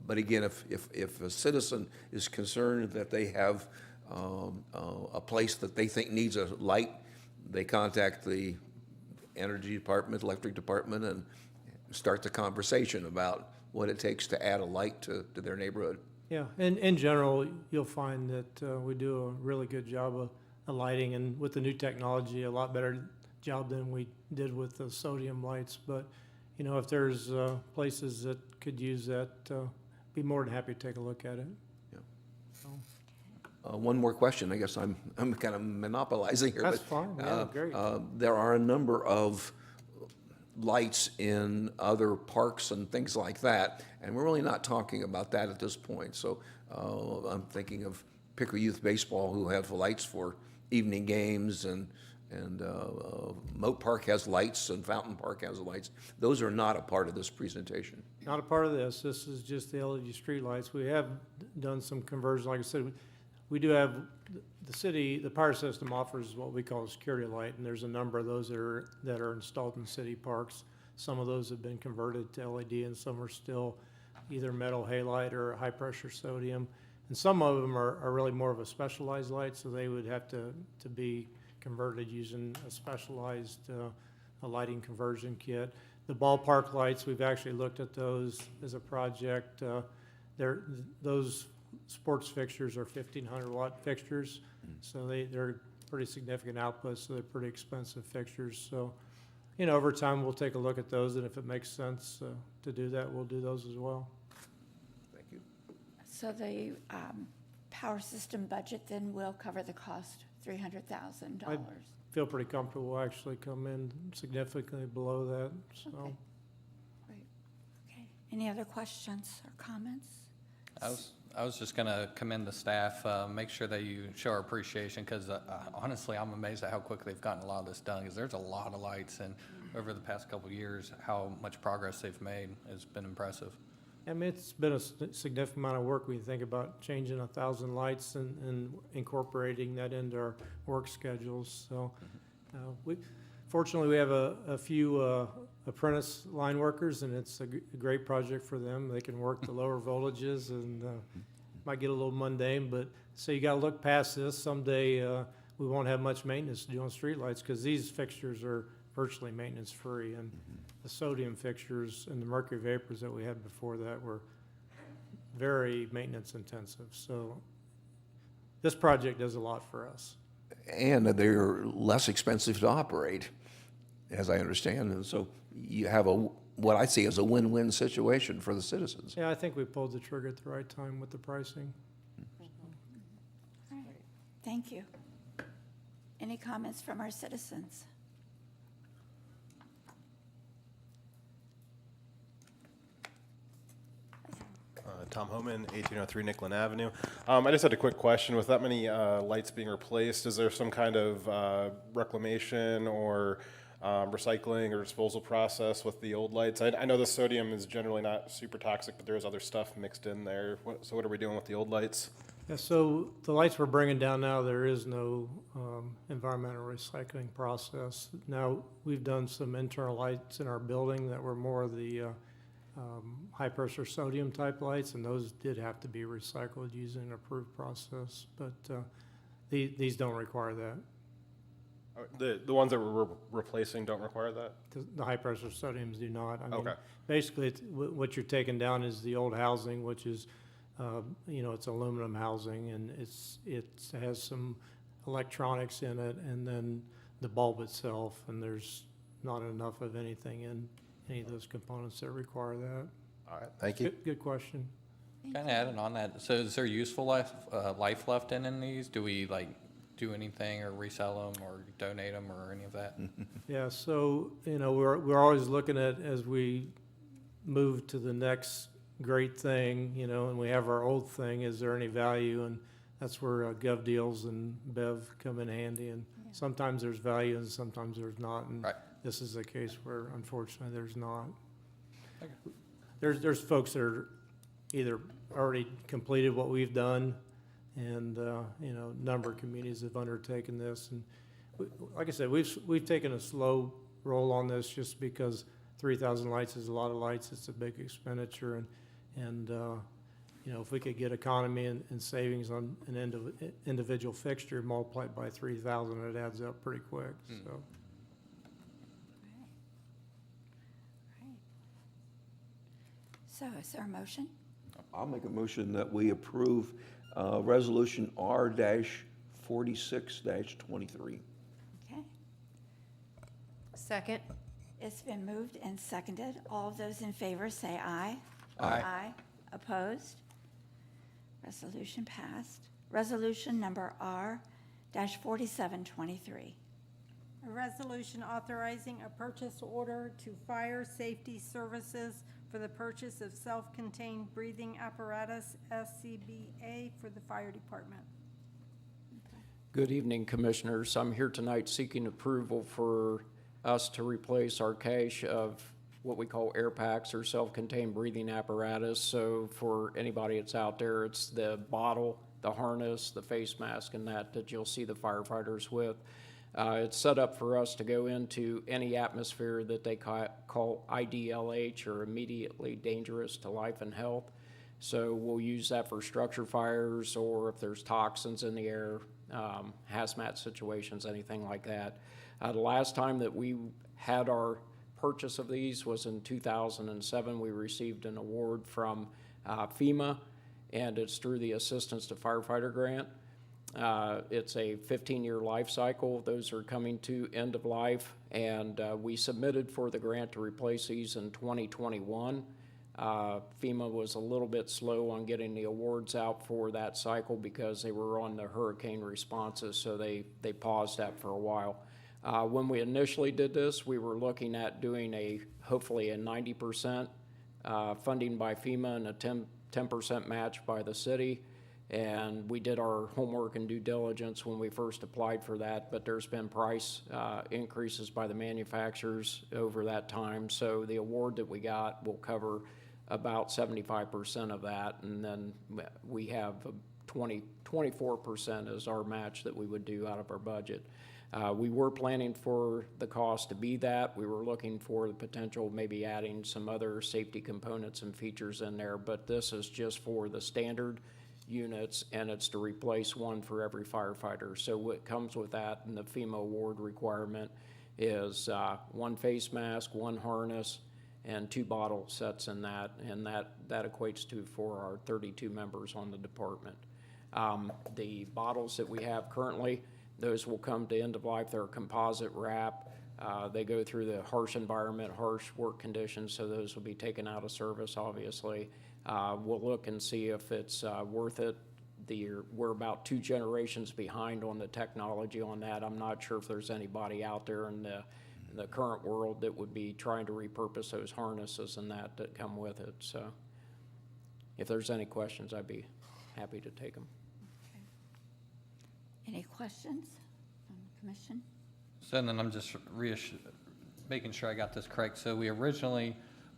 But again, if a citizen is concerned that they have a place that they think needs a light, they contact the energy department, electric department, and start the conversation about what it takes to add a light to their neighborhood. Yeah, and in general, you'll find that we do a really good job of lighting, and with the new technology, a lot better job than we did with the sodium lights. But, you know, if there's places that could use that, be more than happy to take a look at it. Yeah. So, One more question. I guess I'm kind of monopolizing here. That's but, fine. Yeah, great. There are a number of lights in other parks and things like that, and we're really not talking about that at this point. So I'm thinking of Piqua Youth Baseball, who have lights for evening games, and Moat Park has lights, and Fountain Park has lights. Those are not a part of this presentation. Not a part of this. This is just the LED streetlights. We have done some conversion. Like I said, we do have the city, the power system offers what we call a security light, and there's a number of those that are installed in city parks. Some of those have been converted to LED, and some are still either metal halide or high pressure sodium. And some of them are really more of a specialized light, so they would have to be converted using a specialized a lighting conversion kit. The ballpark lights, we've actually looked at those as a project. Those sports fixtures are 1,500 watt fixtures, so they're pretty significant output, so they're pretty expensive fixtures. So, you know, over time we'll take a look at those, and if it makes sense to do that, we'll do those as well. Thank you. So the power system budget then will cover the cost, $300,000. I feel pretty comfortable we'll actually come in significantly below that, so. Okay. Great. Okay. Any other questions or comments? I was just gonna commend the staff, make sure that you show our appreciation, because honestly, I'm amazed at how quickly they've gotten a lot of this done, because there's a lot of lights, and over the past couple of years, how much progress they've made has been impressive. I mean, it's been a significant amount of work when you think about changing 1,000 lights and incorporating that into our work schedules. So, fortunately, we have a few apprentice line workers, and it's a great project for them. They can work the lower voltages, and might get a little mundane, but so you got to look past this. Someday we won't have much maintenance to do on streetlights, because these fixtures are virtually maintenance free, and the sodium fixtures and the mercury vapors that we had before that were very maintenance intensive. So this project does a lot for us. And they're less expensive to operate, as I understand. And so you have what I see as a win-win situation for the citizens. Yeah, I think we pulled the trigger at the right time with the pricing. All right. Thank you. Any comments from our citizens? Tom Homan, 1803 Nicklin Avenue. I just had a quick question. With that many lights being replaced, is there some kind of reclamation or recycling or disposal process with the old lights? I know the sodium is generally not super toxic, but there is other stuff mixed in there. So what are we doing with the old lights? Yeah, so the lights we're bringing down now, there is no environmental recycling process. Now, we've done some internal lights in our building that were more of the high-pressure sodium type lights, and those did have to be recycled using an approved process, but these don't require that. The ones that we're replacing don't require that? The high-pressure sodiums do not. I mean, Okay. basically, what you're taking down is the old housing, which is, it's aluminum housing, and it has some electronics in it, and then the bulb itself, and there's not enough of anything in any of those components that require that. All right, thank you. Good question. Kind of adding on that, so is there useful life left in these? Do we do anything or resell them or donate them or any of that? Yeah, so, we're always looking at, as we move to the next great thing, and we have our old thing, is there any value? And that's where Gov Deals and Bev come in handy, and sometimes there's value and sometimes there's not, and Right. this is a case where unfortunately there's not. There's folks that are either already completed what we've done, and, a number of communities have undertaken this, and like I said, we've taken a slow roll on this just because 3,000 lights is a lot of lights, it's a big expenditure, and if we could get economy and savings on an individual fixture multiplied by 3,000, it adds up pretty quick, so. So is there a motion? I'll make a motion that we approve Resolution R-46-23. Okay. Second? It's been moved and seconded. All of those in favor say aye. Aye. Aye. Opposed? Resolution passed. Resolution number R-4723. A resolution authorizing a purchase order to Fire Safety Services for the purchase of self-contained breathing apparatus, SCBA, for the fire department. Good evening, Commissioners. I'm here tonight seeking approval for us to replace our cache of what we call air packs or self-contained breathing apparatus. So for anybody that's out there, it's the bottle, the harness, the face mask, and that you'll see the firefighters with. It's set up for us to go into any atmosphere that they call IDLH, or immediately dangerous to life and health. So we'll use that for structure fires, or if there's toxins in the air, hazmat situations, anything like that. The last time that we had our purchase of these was in 2007. We received an award from FEMA, and it's through the Assistance to Firefighter Grant. It's a 15-year life cycle. Those are coming to end of life, and we submitted for the grant to replace these in 2021. FEMA was a little bit slow on getting the awards out for that cycle because they were on the hurricane responses, so they paused that for a while. When we initially did this, we were looking at doing hopefully a 90% funding by FEMA and a 10% match by the city. And we did our homework and due diligence when we first applied for that, but there's been price increases by the manufacturers over that time. So the award that we got will cover about 75% of that, and then we have 24% as our match that we would do out of our budget. We were planning for the cost to be that. We were looking for the potential of maybe adding some other safety components and features in there, but this is just for the standard units, and it's to replace one for every firefighter. So what comes with that and the FEMA award requirement is one face mask, one harness, and 2 bottle sets in that, and that equates to for our 32 members on the department. The bottles that we have currently, those will come to end of life. They're a composite wrap. They go through the harsh environment, harsh work conditions, so those will be taken out of service, obviously. We'll look and see if it's worth it. We're about 2 generations behind on the technology on that. I'm not sure if there's anybody out there in the current world that would be trying to repurpose those harnesses and that come with it. So if there's any questions, I'd be happy to take them. Any questions from the commission? So then I'm just making sure I got this correct. So we originally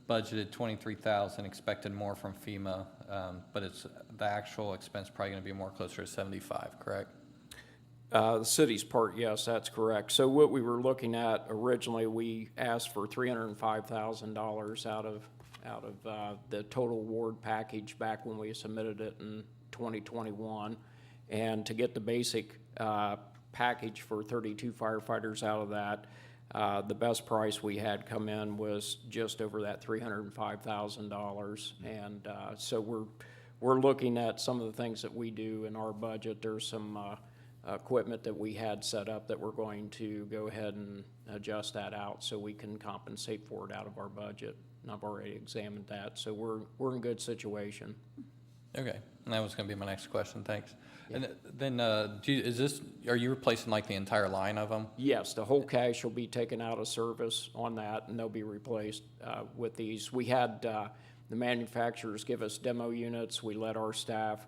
budgeted 23,000, expected more from FEMA. but it's, the actual expense probably gonna be more closer to 75, correct? The city's part, yes, that's correct. So what we were looking at originally, we asked for $305,000 out of the total award package back when we submitted it in 2021. And to get the basic package for 32 firefighters out of that, the best price we had come in was just over that $305,000. And so we're looking at some of the things that we do in our budget. There's some equipment that we had set up that we're going to go ahead and adjust that out so we can compensate for it out of our budget. And I've already examined that, so we're in good situation. Okay, and that was gonna be my next question, thanks. And then, are you replacing like the entire line of them? Yes, the whole cache will be taken out of service on that, and they'll be replaced with these. We had the manufacturers give us demo units. We let our staff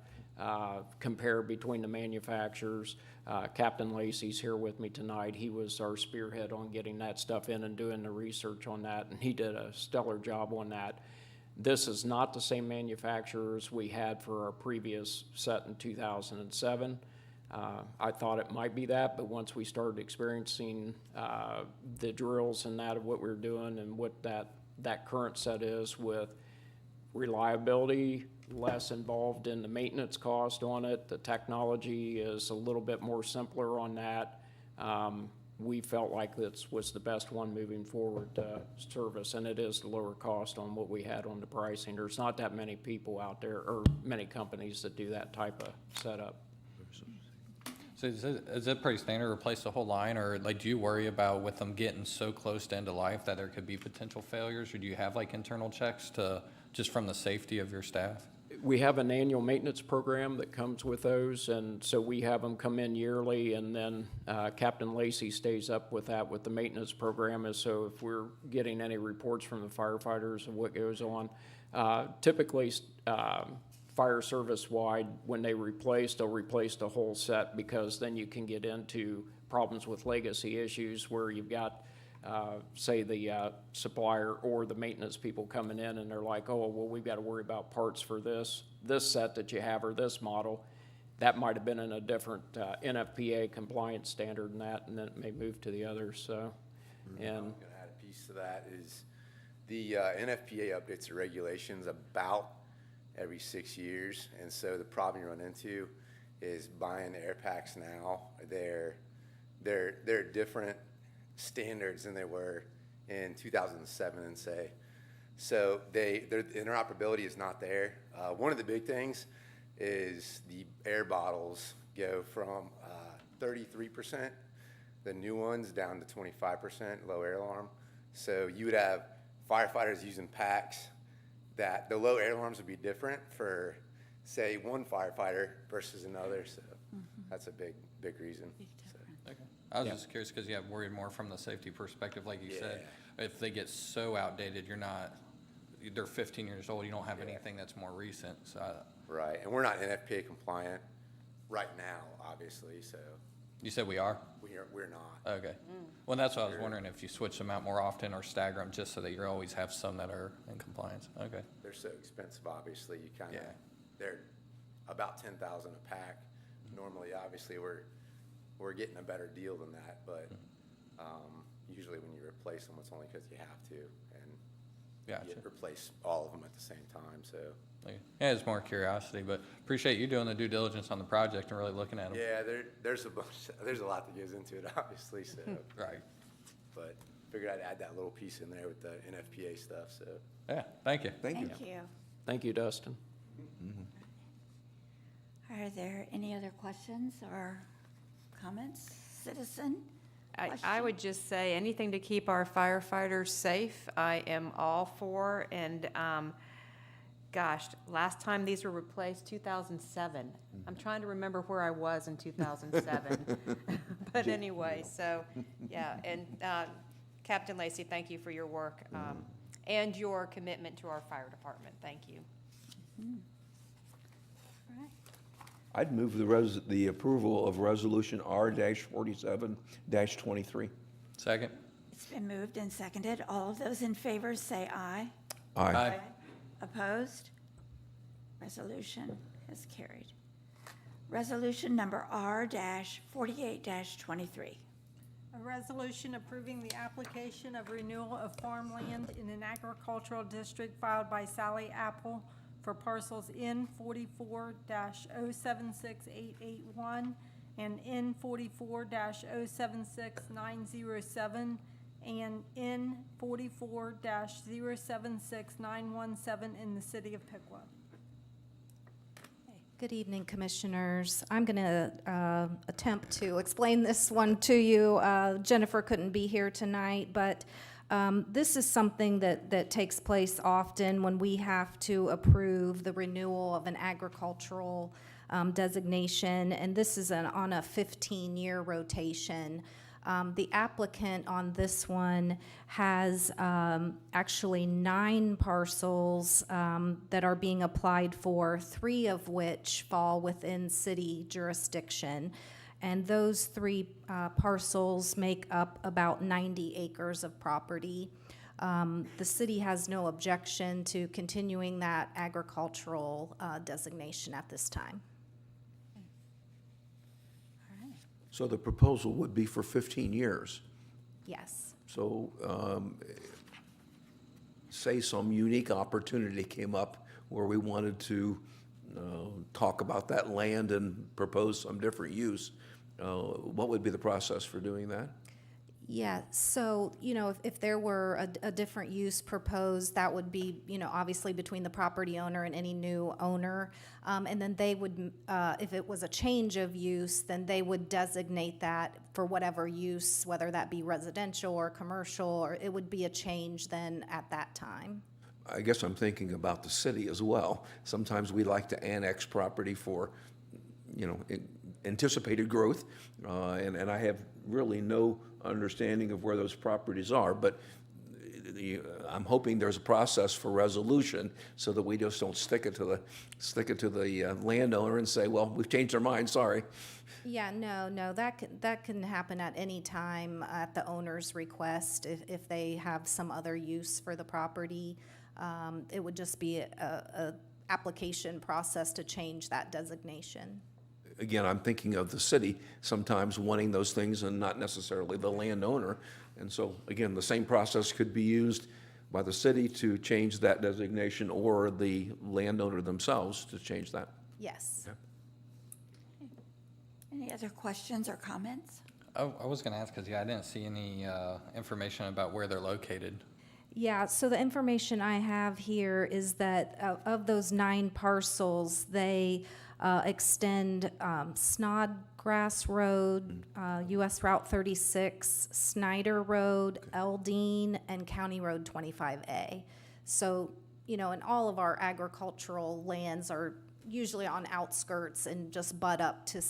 compare between the manufacturers. Captain Lacey's here with me tonight. He was our spearhead on getting that stuff in and doing the research on that, and he did a stellar job on that. This is not the same manufacturers we had for our previous set in 2007. I thought it might be that, but once we started experiencing the drills and that of what we were doing and what that current set is with reliability, less involved in the maintenance cost on it, the technology is a little bit more simpler on that. We felt like this was the best one moving forward to service, and it is the lower cost on what we had on the pricing. There's not that many people out there, or many companies that do that type of setup. So is it pretty standard to replace the whole line, or like, do you worry about with them getting so close to end of life that there could be potential failures, or do you have like internal checks to, just from the safety of your staff? We have an annual maintenance program that comes with those, and so we have them come in yearly, and then Captain Lacey stays up with that with the maintenance program, and so if we're getting any reports from the firefighters of what goes on, typically fire service wide, when they replace, they'll replace the whole set, because then you can get into problems with legacy issues where you've got say the supplier or the maintenance people coming in and they're like, oh, well, we've got to worry about parts for this set that you have or this model. That might have been in a different NFPA compliance standard and that, and then it may move to the others, so. And I'm going to add a piece to that is the NFPA updates the regulations about every 6 years, and so the problem you run into is buying air packs now. They're different standards than they were in 2007 and say. So their interoperability is not there. One of the big things is the air bottles go from 33%, the new ones, down to 25% low air alarm. So you would have firefighters using packs that the low air alarms would be different for, say, one firefighter versus another. So that's a big reason. So. Okay. I was just curious because, worried more from the safety perspective, like you said. If they get so outdated, they're 15 years old, you don't have anything that's more recent, so. Right, and we're not NFPA compliant right now, obviously, so. You said we are? We're not. Okay. Well, that's what I was wondering, if you switch them out more often or stagger them, just so that you always have some that are in compliance. Okay. They're so expensive, obviously, they're about 10,000 a pack. Normally, obviously, we're getting a better deal than that, but usually when you replace them, it's only because you have to, and you replace all of them at the same time, so. Yeah, it's more curiosity, but appreciate you doing the due diligence on the project and really looking at them. Yeah, there's a lot that goes into it, obviously, so. Right. But figured I'd add that little piece in there with the NFPA stuff, so. Yeah, thank you. Thank you. thank you, Dustin. Are there any other questions or comments? Citizen? I would just say, anything to keep our firefighters safe, I am all for. And gosh, last time these were replaced, 2007. I'm trying to remember where I was in 2007. But anyway, so, yeah. And Captain Lacey, thank you for your work and your commitment to our fire department. Thank you. All right. I'd move the approval of Resolution R-47-23. Second. It's been moved and seconded. All of those in favor say aye. Aye. Opposed? Resolution is carried. Resolution number R-48-23. A resolution approving the application of renewal of farmland in an agricultural district filed by Sally Apple for parcels N44-076881 and N44-076907 and N44-076917 in the city of Piqua. Good evening, Commissioners. I'm going to attempt to explain this one to you. Jennifer couldn't be here tonight, but this is something that takes place often when we have to approve the renewal of an agricultural designation, and this is on a 15-year rotation. The applicant on this one has actually 9 parcels that are being applied for, 3 of which fall within city jurisdiction. And those 3 parcels make up about 90 acres of property. The city has no objection to continuing that agricultural designation at this time. So the proposal would be for 15 years. Yes. So say some unique opportunity came up where we wanted to talk about that land and propose some different use. What would be the process for doing that? Yeah, so, if there were a different use proposed, that would be, obviously between the property owner and any new owner. And then they would, if it was a change of use, then they would designate that for whatever use, whether that be residential or commercial, or it would be a change then at that time. I guess I'm thinking about the city as well. Sometimes we like to annex property for, anticipated growth, and I have really no understanding of where those properties are, but I'm hoping there's a process for resolution so that we just don't stick it to the landowner and say, well, we've changed our mind, sorry. Yeah, no, that can happen at any time at the owner's request if they have some other use for the property. It would just be a application process to change that designation. Again, I'm thinking of the city sometimes wanting those things and not necessarily the landowner. And so, again, the same process could be used by the city to change that designation or the landowner themselves to change that. Yes. Okay. Any other questions or comments? I was going to ask, because, I didn't see any information about where they're located. Yeah, so the information I have here is that of those 9 parcels, they extend Snodgrass Road, US Route 36, Snyder Road, Eldine, and County Road 25A. So, and all of our agricultural lands are usually on outskirts and just butt up to the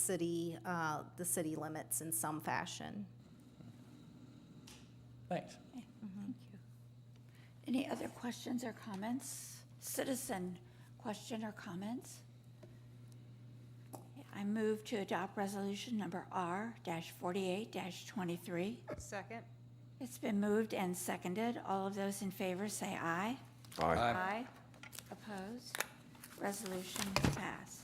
city limits in some fashion. Thanks. Thank you. Any other questions or comments? Citizen question or comments? I move to adopt resolution number R-48-23. Second. It's been moved and seconded. All of those in favor say aye. Aye. Aye. Opposed? Resolution passed.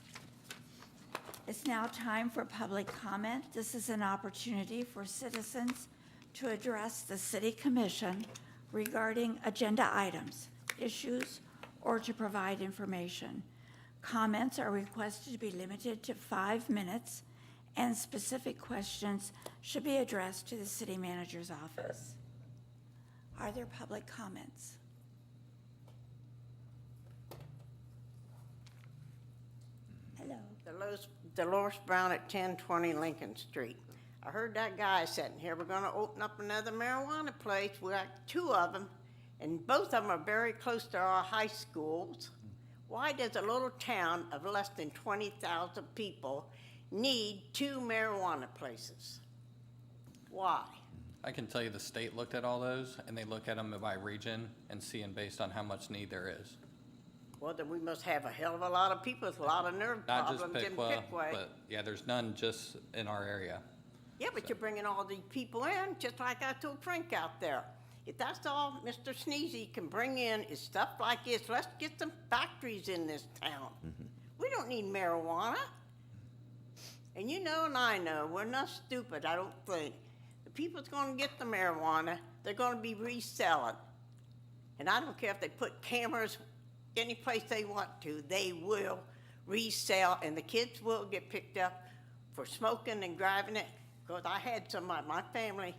It's now time for public comment. This is an opportunity for citizens to address the City Commission regarding agenda items, issues, or to provide information. Comments are requested to be limited to 5 minutes, and specific questions should be addressed to the city manager's office. Are there public comments? Hello. Dolores Brown at 1020 Lincoln Street. I heard that guy sitting here, we're gonna open up another marijuana place. We got 2 of them, and both of them are very close to our high schools. Why does a little town of less than 20,000 people need 2 marijuana places? Why? I can tell you the state looked at all those, and they look at them by region and seeing based on how much need there is. Well, then we must have a hell of a lot of people with a lot of nerve Not just problems in Piqua, Piqua. but yeah, there's none just in our area. Yeah, but you're bringing all these people in, just like I told Frank out there. If that's all Mr. Sneezy can bring in is stuff like this, let's get some factories in this town. We don't need marijuana. And you know and I know, we're not stupid, I don't think. The people's gonna get the marijuana, they're gonna be reselling. And I don't care if they put cameras any place they want to, they will resell, and the kids will get picked up for smoking and driving it. Because I had some of my family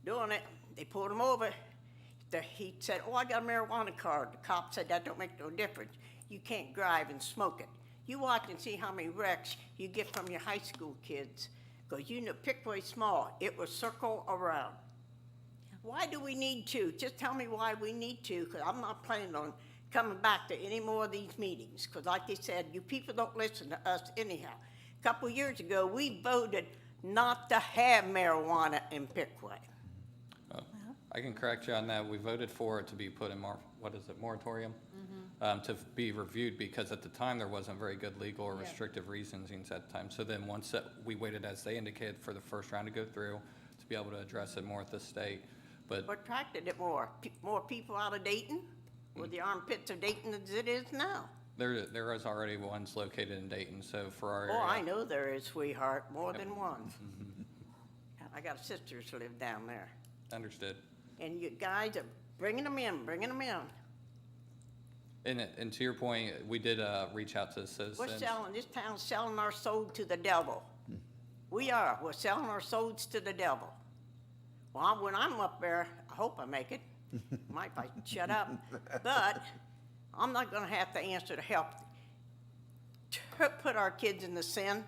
doing it, they pulled him over. He said, oh, I got a marijuana card. The cop said, that don't make no difference. You can't drive and smoke it. You watch and see how many wrecks you get from your high school kids. Because you know, Pickaway's small. It will circle around. Why do we need to? Just tell me why we need to, because I'm not planning on coming back to any more of these meetings. Because like they said, you people don't listen to us anyhow. A couple years ago, we voted not to have marijuana in Pickaway. I can correct you on that. We voted for it to be put in moratorium? To be reviewed, because at the time there wasn't very good legal or restrictive reasonings at the time. So then once we waited, as they indicated, for the first round to go through, to be able to address it more at the state. But What attracted it more? More people out of Dayton? With the armpits of Dayton as it is now? there is already ones located in Dayton, so for our Oh, I area. know there is, sweetheart, more than one. I got sisters who live down there. Understood. And you guys are bringing them in. And to your point, we did reach out to the citizens. We're selling, this town's selling our soul to the devil. We are. We're selling our souls to the devil. Well, when I'm up there, I hope I make it. Might if I shut up. But I'm not gonna have to answer to help put our kids in the sin.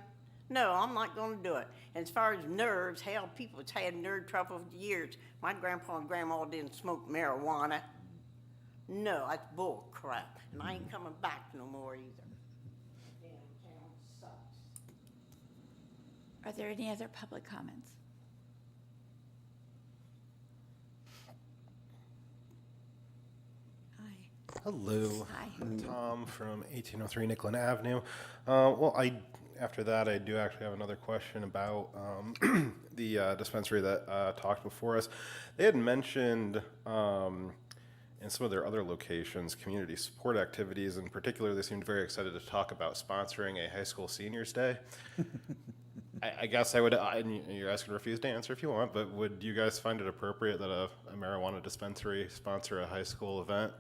No, I'm not gonna do it. And as far as nerves, hell, people's had nerve trouble for years. My grandpa and grandma didn't smoke marijuana. No, that's bull crap. And I ain't coming back no more either. Damn town sucks. Are there any other public comments? Hi. Hello. Hi. Tom from 1803 Nicklin Avenue. After that, I do actually have another question about the dispensary that talked before us. They had mentioned in some of their other locations, community support activities. In particular, they seemed very excited to talk about sponsoring a high school seniors day. I guess I would, and you're asking to refuse to answer if you want, but would you guys find it appropriate that a marijuana dispensary sponsor a high school event?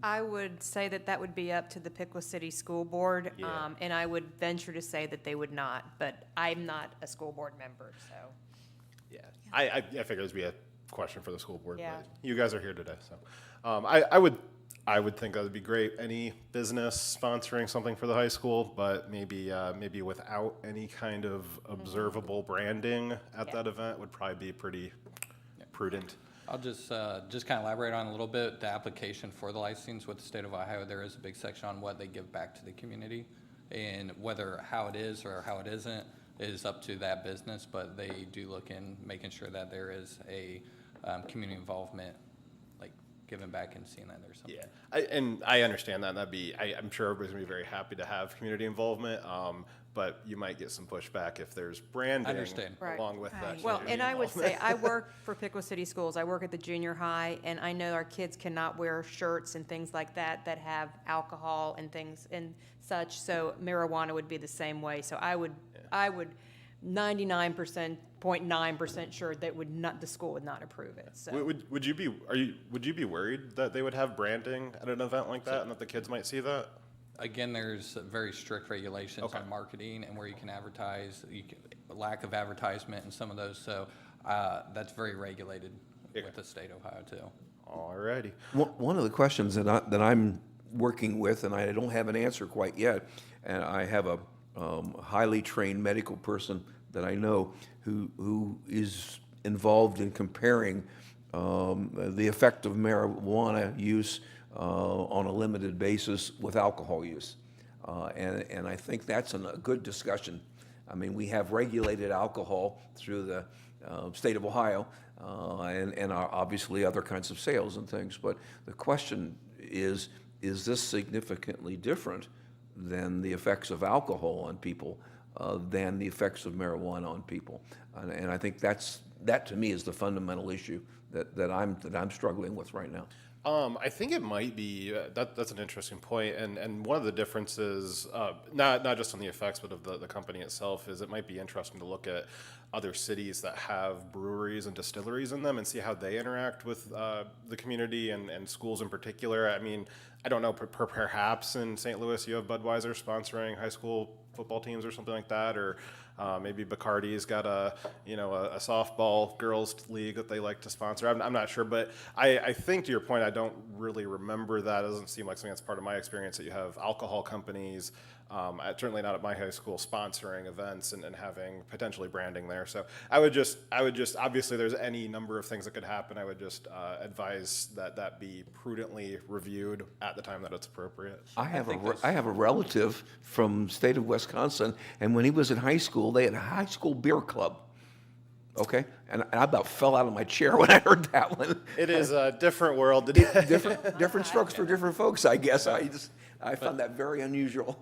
I would say that that would be up to the Piqua City School Board, Yeah. and I would venture to say that they would not, but I'm not a school board member, so. Yeah, I figured it would be a question for the school board, Yeah. but you guys are here today, so. I would think that would be great, any business sponsoring something for the high school, but maybe without any kind of observable branding at that event would probably be pretty prudent. I'll just kind of elaborate on a little bit, the application for the license with the state of Ohio, there is a big section on what they give back to the community. And whether how it is or how it isn't is up to that business, but they do look in making sure that there is a community involvement, like giving back and seeing that there's something. Yeah, I understand that. I'm sure everybody's gonna be very happy to have community involvement, but you might get some pushback if there's branding Understand. along with that. Well, community and I would say, involvement. I work for Piqua City Schools, I work at the junior high, and I know our kids cannot wear shirts and things like that that have alcohol and things and such, so marijuana would be the same way, so I would 99.9% sure that the school would not approve it, so. Would you be worried that they would have branding at an event like that and that the kids might see that? Again, there's very strict regulations Okay. on marketing and where you can advertise, lack of advertisement in some of those, so that's very regulated with the state of Ohio too. Alrighty. One of the questions that I'm working with, and I don't have an answer quite yet, and I have a highly trained medical person that I know who is involved in comparing the effect of marijuana use on a limited basis with alcohol use. And I think that's a good discussion. I mean, we have regulated alcohol through the state of Ohio, and obviously other kinds of sales and things. But the question is this significantly different than the effects of alcohol on people, than the effects of marijuana on people? And I think that's that to me is the fundamental issue that I'm struggling with right now. I think it might be, that's an interesting point, and one of the differences, not just on the effects, but of the company itself, is it might be interesting to look at other cities that have breweries and distilleries in them and see how they interact with the community and schools in particular. I mean, I don't know, perhaps in St. Louis you have Budweiser sponsoring high school football teams or something like that, or maybe Bacardi's got a softball girls league that they like to sponsor. I'm not sure, but I think to your point, I don't really remember that. It doesn't seem like something that's part of my experience that you have alcohol companies, certainly not at my high school, sponsoring events and having potentially branding there. So I would just obviously there's any number of things that could happen. I would just advise that be prudently reviewed at the time that it's appropriate. I have a relative from state of Wisconsin, and when he was in high school, they had a high school beer club. Okay, and I about fell out of my chair when I heard that one. It is a different world. different strokes for different folks, I guess. I found that very unusual.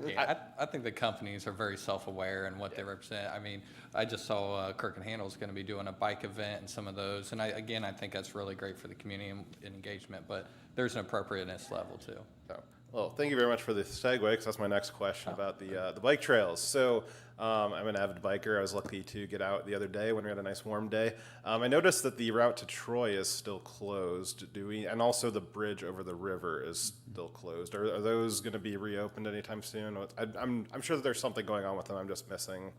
Yeah, I think the companies are very self-aware in what they represent. I mean, I just saw Kirk and Handle is going to be doing a bike event and some of those. And I think that's really great for the community and engagement, but there's an appropriateness level too. So, well, thank you very much for the segue, because that's my next question about the bike trails. So I'm an avid biker. I was lucky to get out the other day when we had a nice warm day. I noticed that the route to Troy is still closed. And also the bridge over the river is still closed. Are those going to be reopened anytime soon? I'm sure that there's something going on with them. I'm just missing.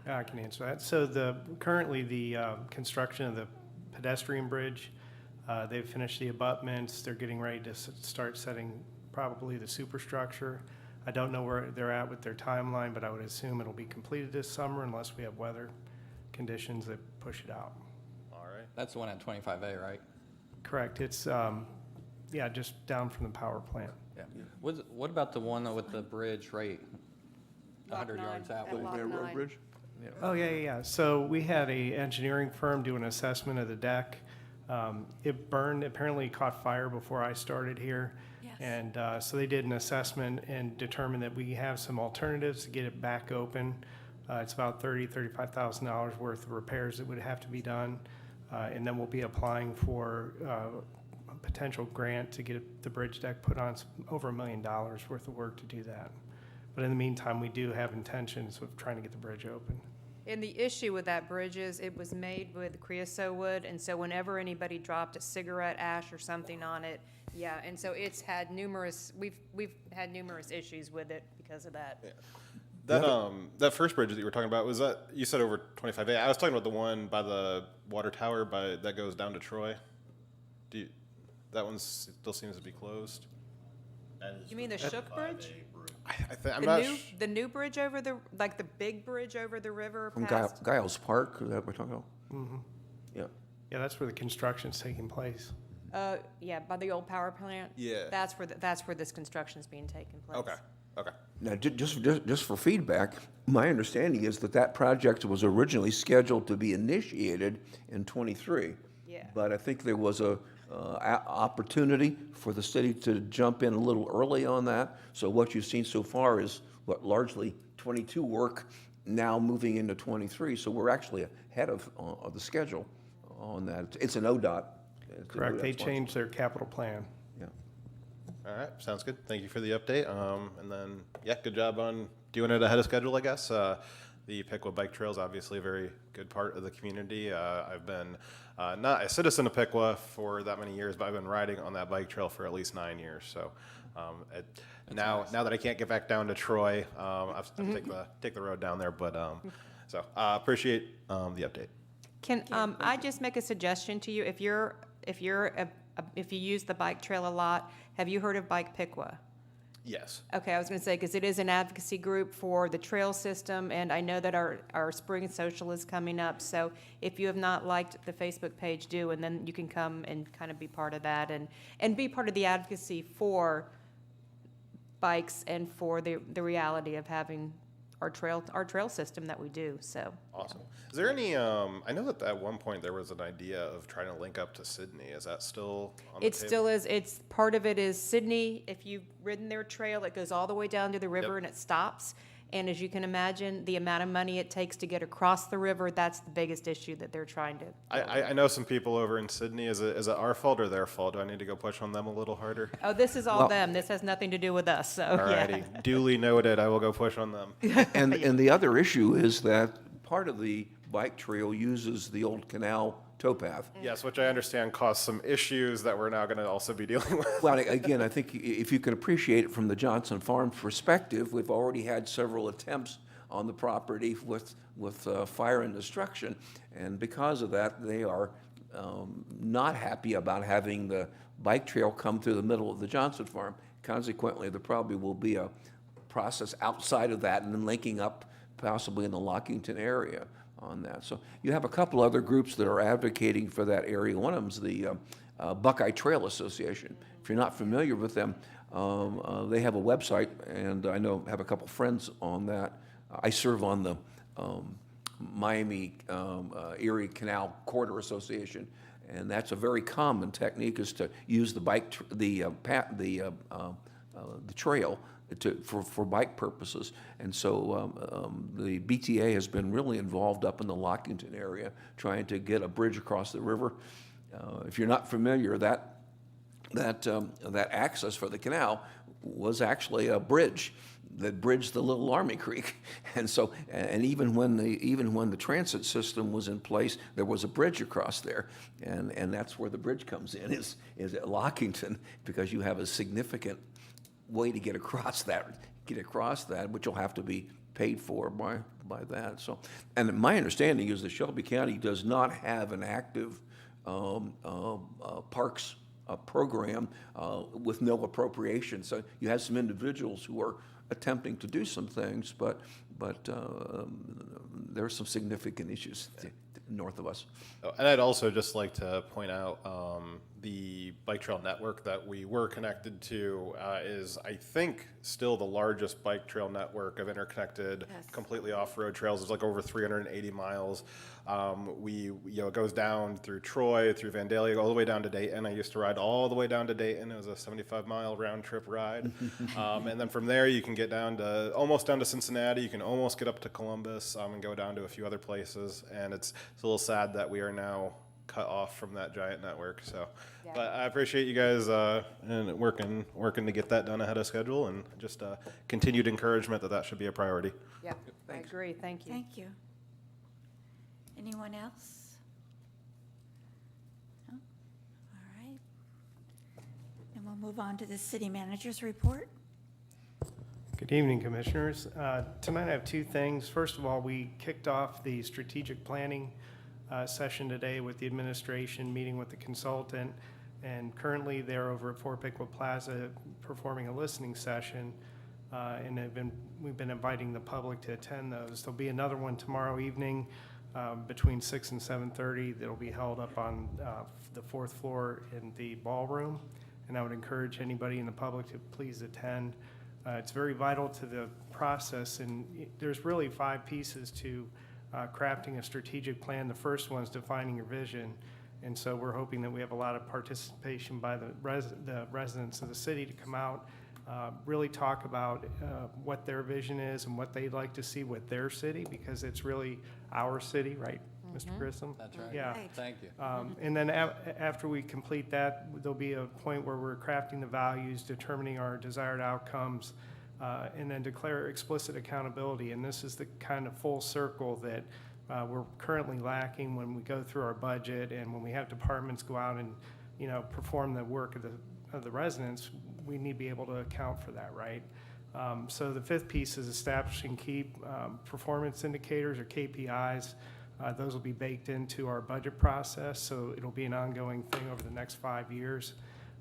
I can answer that. So currently the construction of the pedestrian bridge, they've finished the abutments. They're getting ready to start setting probably the superstructure. I don't know where they're at with their timeline, but I would assume it'll be completed this summer unless we have weather conditions that push it out. All right. That's the one at 25A, right? Correct. It's, just down from the power plant. Yeah. What about the one with the bridge right 100 yards that way? Railroad bridge? Oh, yeah. So we had a engineering firm do an assessment of the deck. It burned, apparently caught fire before I started here. Yes. And so they did an assessment and determined that we have some alternatives to get it back open. It's about $35,000 worth of repairs that would have to be done. And then we'll be applying for a potential grant to get the bridge deck put on. It's over $1 million worth of work to do that. But in the meantime, we do have intentions of trying to get the bridge open. And the issue with that bridge is it was made with creosote wood, and so whenever anybody dropped a cigarette ash or something on it, yeah, and so it's had we've had numerous issues with it because of that. Yeah. That first bridge that you were talking about, was that, you said over 25A? I was talking about the one by the water tower that goes down to Troy. That one still seems to be closed. You mean the Shook Bridge? The new bridge over the big bridge over the river From past? Giles Park, is that what we're talking about? Mm-hmm. Yeah. Yeah, that's where the construction's taking place. Yeah, by the old power plant. Yeah. That's where this construction's being taken place. Okay. Now, just for feedback, my understanding is that project was originally scheduled to be initiated in '23. Yeah. But I think there was a opportunity for the city to jump in a little early on that. So what you've seen so far is largely '22 work now moving into '23. So we're actually ahead of the schedule on that. It's an ODOT. Correct. They changed their capital plan. Yeah. All right, sounds good. Thank you for the update. And then, good job on doing it ahead of schedule, I guess. The Piqua Bike Trail is obviously a very good part of the community. I've been not a citizen of Piqua for that many years, but I've been riding on that bike trail for at least 9 years. So now that I can't get back down to Troy, I take the road down there. But so appreciate the update. Can I just make a suggestion to you? If you use the bike trail a lot, have you heard of Bike Piqua? Yes. Okay, I was going to say, because it is an advocacy group for the trail system, and I know that our spring social is coming up. So if you have not liked the Facebook page, do, and then you can come and kind of be part of that and be part of the advocacy for bikes and for the reality of having our trail system that we do. So awesome. Is there any? I know that at one point there was an idea of trying to link up to Sydney. Is that still on the It table? still is. It's part of it is Sydney. If you've ridden their trail, it goes all the way down to the river and it stops. And as you can imagine, the amount of money it takes to get across the river, that's the biggest issue that they're trying to. I know some people over in Sydney. Is it our fault or their fault? Do I need to go push on them a little harder? Oh, this is all Well- them. This has nothing to do with us, so, yeah. Alrighty, duly noted. I will go push on them. And the other issue is that part of the bike trail uses the old canal towpath. Yes, which I understand caused some issues that we're now going to also be dealing with. Well, again, I think if you can appreciate it from the Johnson Farms perspective, we've already had several attempts on the property with fire and destruction. And because of that, they are not happy about having the bike trail come through the middle of the Johnson Farm. Consequently, there probably will be a process outside of that and then linking up possibly in the Lockington area on that. So you have a couple other groups that are advocating for that area. One of them is the Buckeye Trail Association. If you're not familiar with them, they have a website, and I have a couple friends on that. I serve on the Miami Erie Canal Corridor Association, and that's a very common technique, is to use the trail for bike purposes. And so the BTA has been really involved up in the Lockington area trying to get a bridge across the river. If you're not familiar, that access for the canal was actually a bridge that bridged the Little Army Creek. And so, and even when the transit system was in place, there was a bridge across there. And that's where the bridge comes in, is at Lockington, because you have a significant way to get across that, which will have to be paid for by that. So, and my understanding is that Shelby County does not have an active parks program with no appropriation. So you have some individuals who are attempting to do some things, but there are some significant issues north of us. Oh, and I'd also just like to point out the bike trail network that we were connected to is, I think, still the largest bike trail network of interconnected, completely off-road trails. There's like over 380 miles. It goes down through Troy, through Vandalia, all the way down to Dayton. I used to ride all the way down to Dayton. It was a 75-mile round-trip ride. And then from there, you can get almost down to Cincinnati. You can almost get up to Columbus and go down to a few other places. And it's a little sad that we are now cut off from that giant network. So, Yeah. but I appreciate you guys and working to get that done ahead of schedule, and just continued encouragement that should be a priority. Yeah, I agree. Thank you. Thank you. Anyone else? No? All right. And we'll move on to the city manager's report. Good evening, Commissioners. Tonight I have two things. First of all, we kicked off the strategic planning session today with the administration, meeting with the consultant, and currently they're over at Fort Piqua Plaza performing a listening session, and we've been inviting the public to attend those. There'll be another one tomorrow evening between 6 and 7:30 that'll be held up on the fourth floor in the ballroom, and I would encourage anybody in the public to please attend. It's very vital to the process, and there's really 5 pieces to crafting a strategic plan. The first one is defining your vision, and so we're hoping that we have a lot of participation by the residents of the city to come out, really talk about what their vision is and what they'd like to see with their city, because it's really our city, right, Mr. Grissom? That's right. Yeah. Right. Thank you. And then after we complete that, there'll be a point where we're crafting the values, determining our desired outcomes, and then declare explicit accountability. And this is the kind of full circle that we're currently lacking when we go through our budget, and when we have departments go out and, perform the work of the residents. We need to be able to account for that, right? So the 5th piece is establishing key performance indicators, or KPIs. Those will be baked into our budget process, so it'll be an ongoing thing over the next 5 years.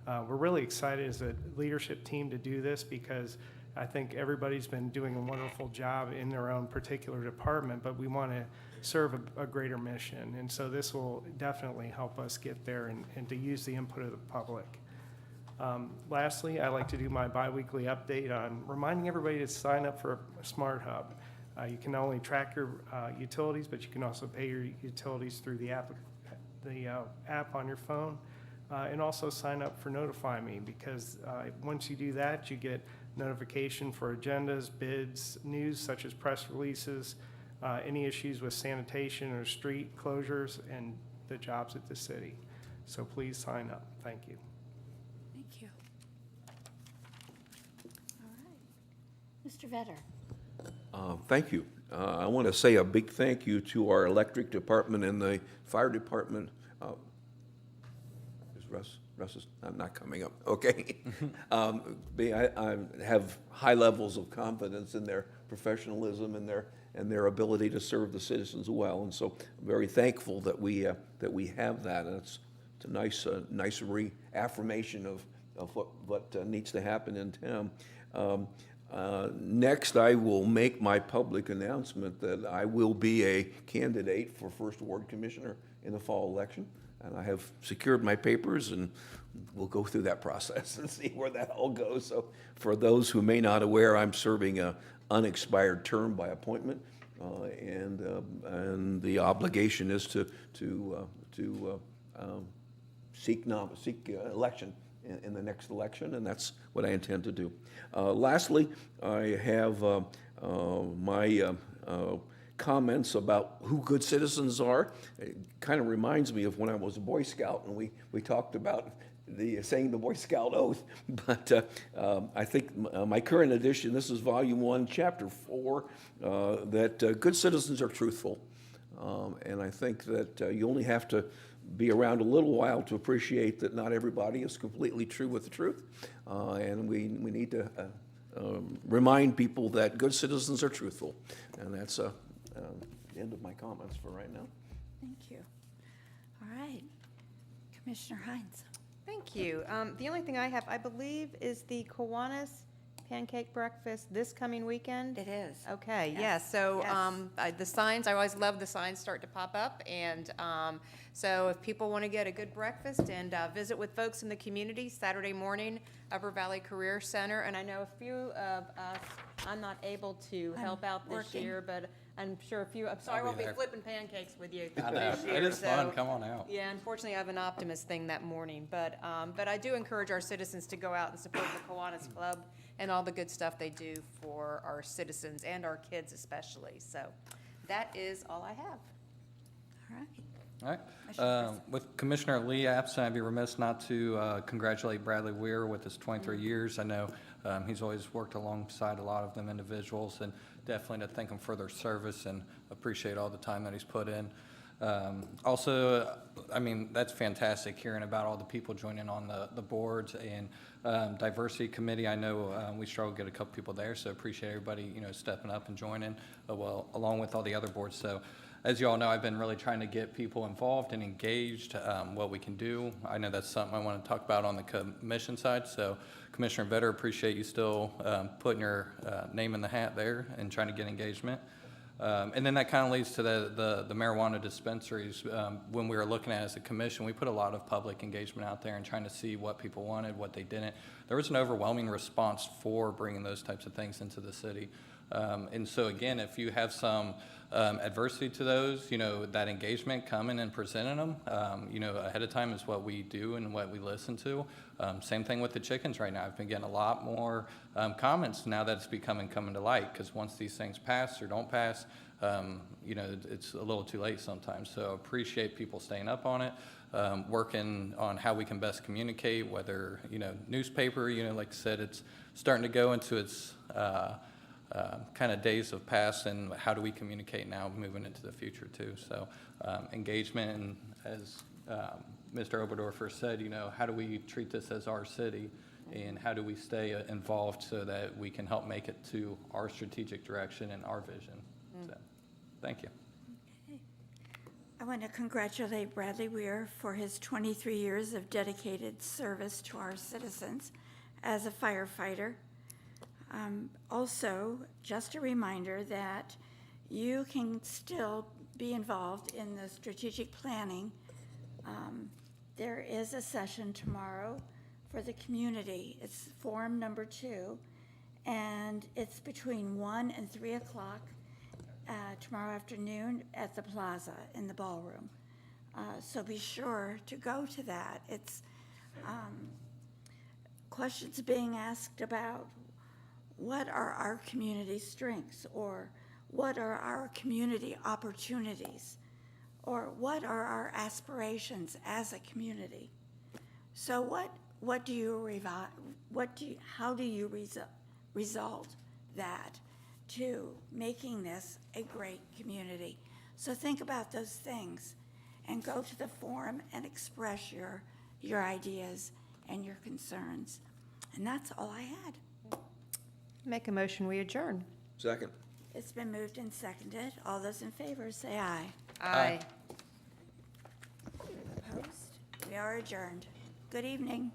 We're really excited as a leadership team to do this, because I think everybody's been doing a wonderful job in their own particular department, but we want to serve a greater mission. And so this will definitely help us get there, and to use the input of the public. Lastly, I like to do my biweekly update on reminding everybody to sign up for a Smart Hub. You can not only track your utilities, but you can also pay your utilities through the app on your phone, and also sign up for Notify Me, because once you do that, you get notification for agendas, bids, news such as press releases, any issues with sanitation or street closures, and the jobs at the city. So please sign up. Thank you. Thank you. All right. Mr. Vetter. Thank you. I want to say a big thank you to our electric department and the fire department. Is Russ is not coming up, okay? I have high levels of confidence in their professionalism and their ability to serve the citizens well, and so I'm very thankful that we have that, and it's a nice reaffirmation of what needs to happen in town. Next, I will make my public announcement that I will be a candidate for First Ward Commissioner in the fall election. And I have secured my papers, and we'll go through that process and see where that all goes. So for those who may not aware, I'm serving an unexpired term by appointment, and the obligation is to seek election in the next election, and that's what I intend to do. Lastly, I have my comments about who good citizens are. It kind of reminds me of when I was a Boy Scout, and we talked about saying the Boy Scout oath. But I think my current edition, this is Volume 1, Chapter 4, that good citizens are truthful. And I think that you only have to be around a little while to appreciate that not everybody is completely true with the truth. And we need to remind people that good citizens are truthful. And that's the end of my comments for right now. Thank you. All right. Commissioner Hines. Thank you. The only thing I have, I believe, is the Kiwanis Pancake Breakfast this coming weekend? It is. Okay, Yes. yes, so Yes. the signs, I always love the signs start to pop up, and so if people want to get a good breakfast and visit with folks in the community, Saturday morning, Upper Valley Career Center, and I know a few of us, I'm not able to help out this working. year, but I'm sure a few, I'm sorry I I'll won't be be there. flipping pancakes with you I know. this year. It is fun. so- Come on out. Yeah, unfortunately, I have an Optimist thing that morning, but I do encourage our citizens to go out and support the Kiwanis Club and all the good stuff they do for our citizens and our kids especially. So that is all I have. All right. All right. With Commissioner Lee absent, I'd be remiss not to congratulate Bradley Weir with his 23 years. I know he's always worked alongside a lot of them individuals, and definitely to thank him for their service and appreciate all the time that he's put in. Also, I mean, that's fantastic hearing about all the people joining on the boards and diversity committee. I know we struggle to get a couple people there, so appreciate everybody, stepping up and joining, along with all the other boards. So as you all know, I've been really trying to get people involved and engaged, what we can do. I know that's something I want to talk about on the commission side. So Commissioner Vetter, appreciate you still putting your name in the hat there and trying to get engagement. And then that kind of leads to the marijuana dispensaries. When we were looking at it as a commission, we put a lot of public engagement out there and trying to see what people wanted, what they didn't. There was an overwhelming response for bringing those types of things into the city. And so again, if you have some adversity to those, that engagement coming and presenting them, ahead of time is what we do and what we listen to. Same thing with the chickens right now. I've been getting a lot more comments now that it's coming to light, because once these things pass or don't pass, it's a little too late sometimes. So appreciate people staying up on it, working on how we can best communicate, whether, newspaper, like I said, it's starting to go into its kind of days of past, and how do we communicate now moving into the future too. So engagement, and as Mr. Oberdorfer said, how do we treat this as our city, and how do we stay involved so that we can help make it to our strategic direction and our vision. So, thank you. Okay. I want to congratulate Bradley Weir for his 23 years of dedicated service to our citizens as a firefighter. Also, just a reminder that you can still be involved in the strategic planning. There is a session tomorrow for the community. It's forum number 2, and it's between 1 and 3 o'clock tomorrow afternoon at the plaza in the ballroom. So be sure to go to that. It's questions being asked about what are our community strengths, or what are our community opportunities, or what are our aspirations as a community. So how do you result that to making this a great community? So think about those things and go to the forum and express your ideas and your concerns. And that's all I had. Make a motion, we adjourn. Second. It's been moved and seconded. All those in favor say aye. Aye. Opposed? We are adjourned. Good evening.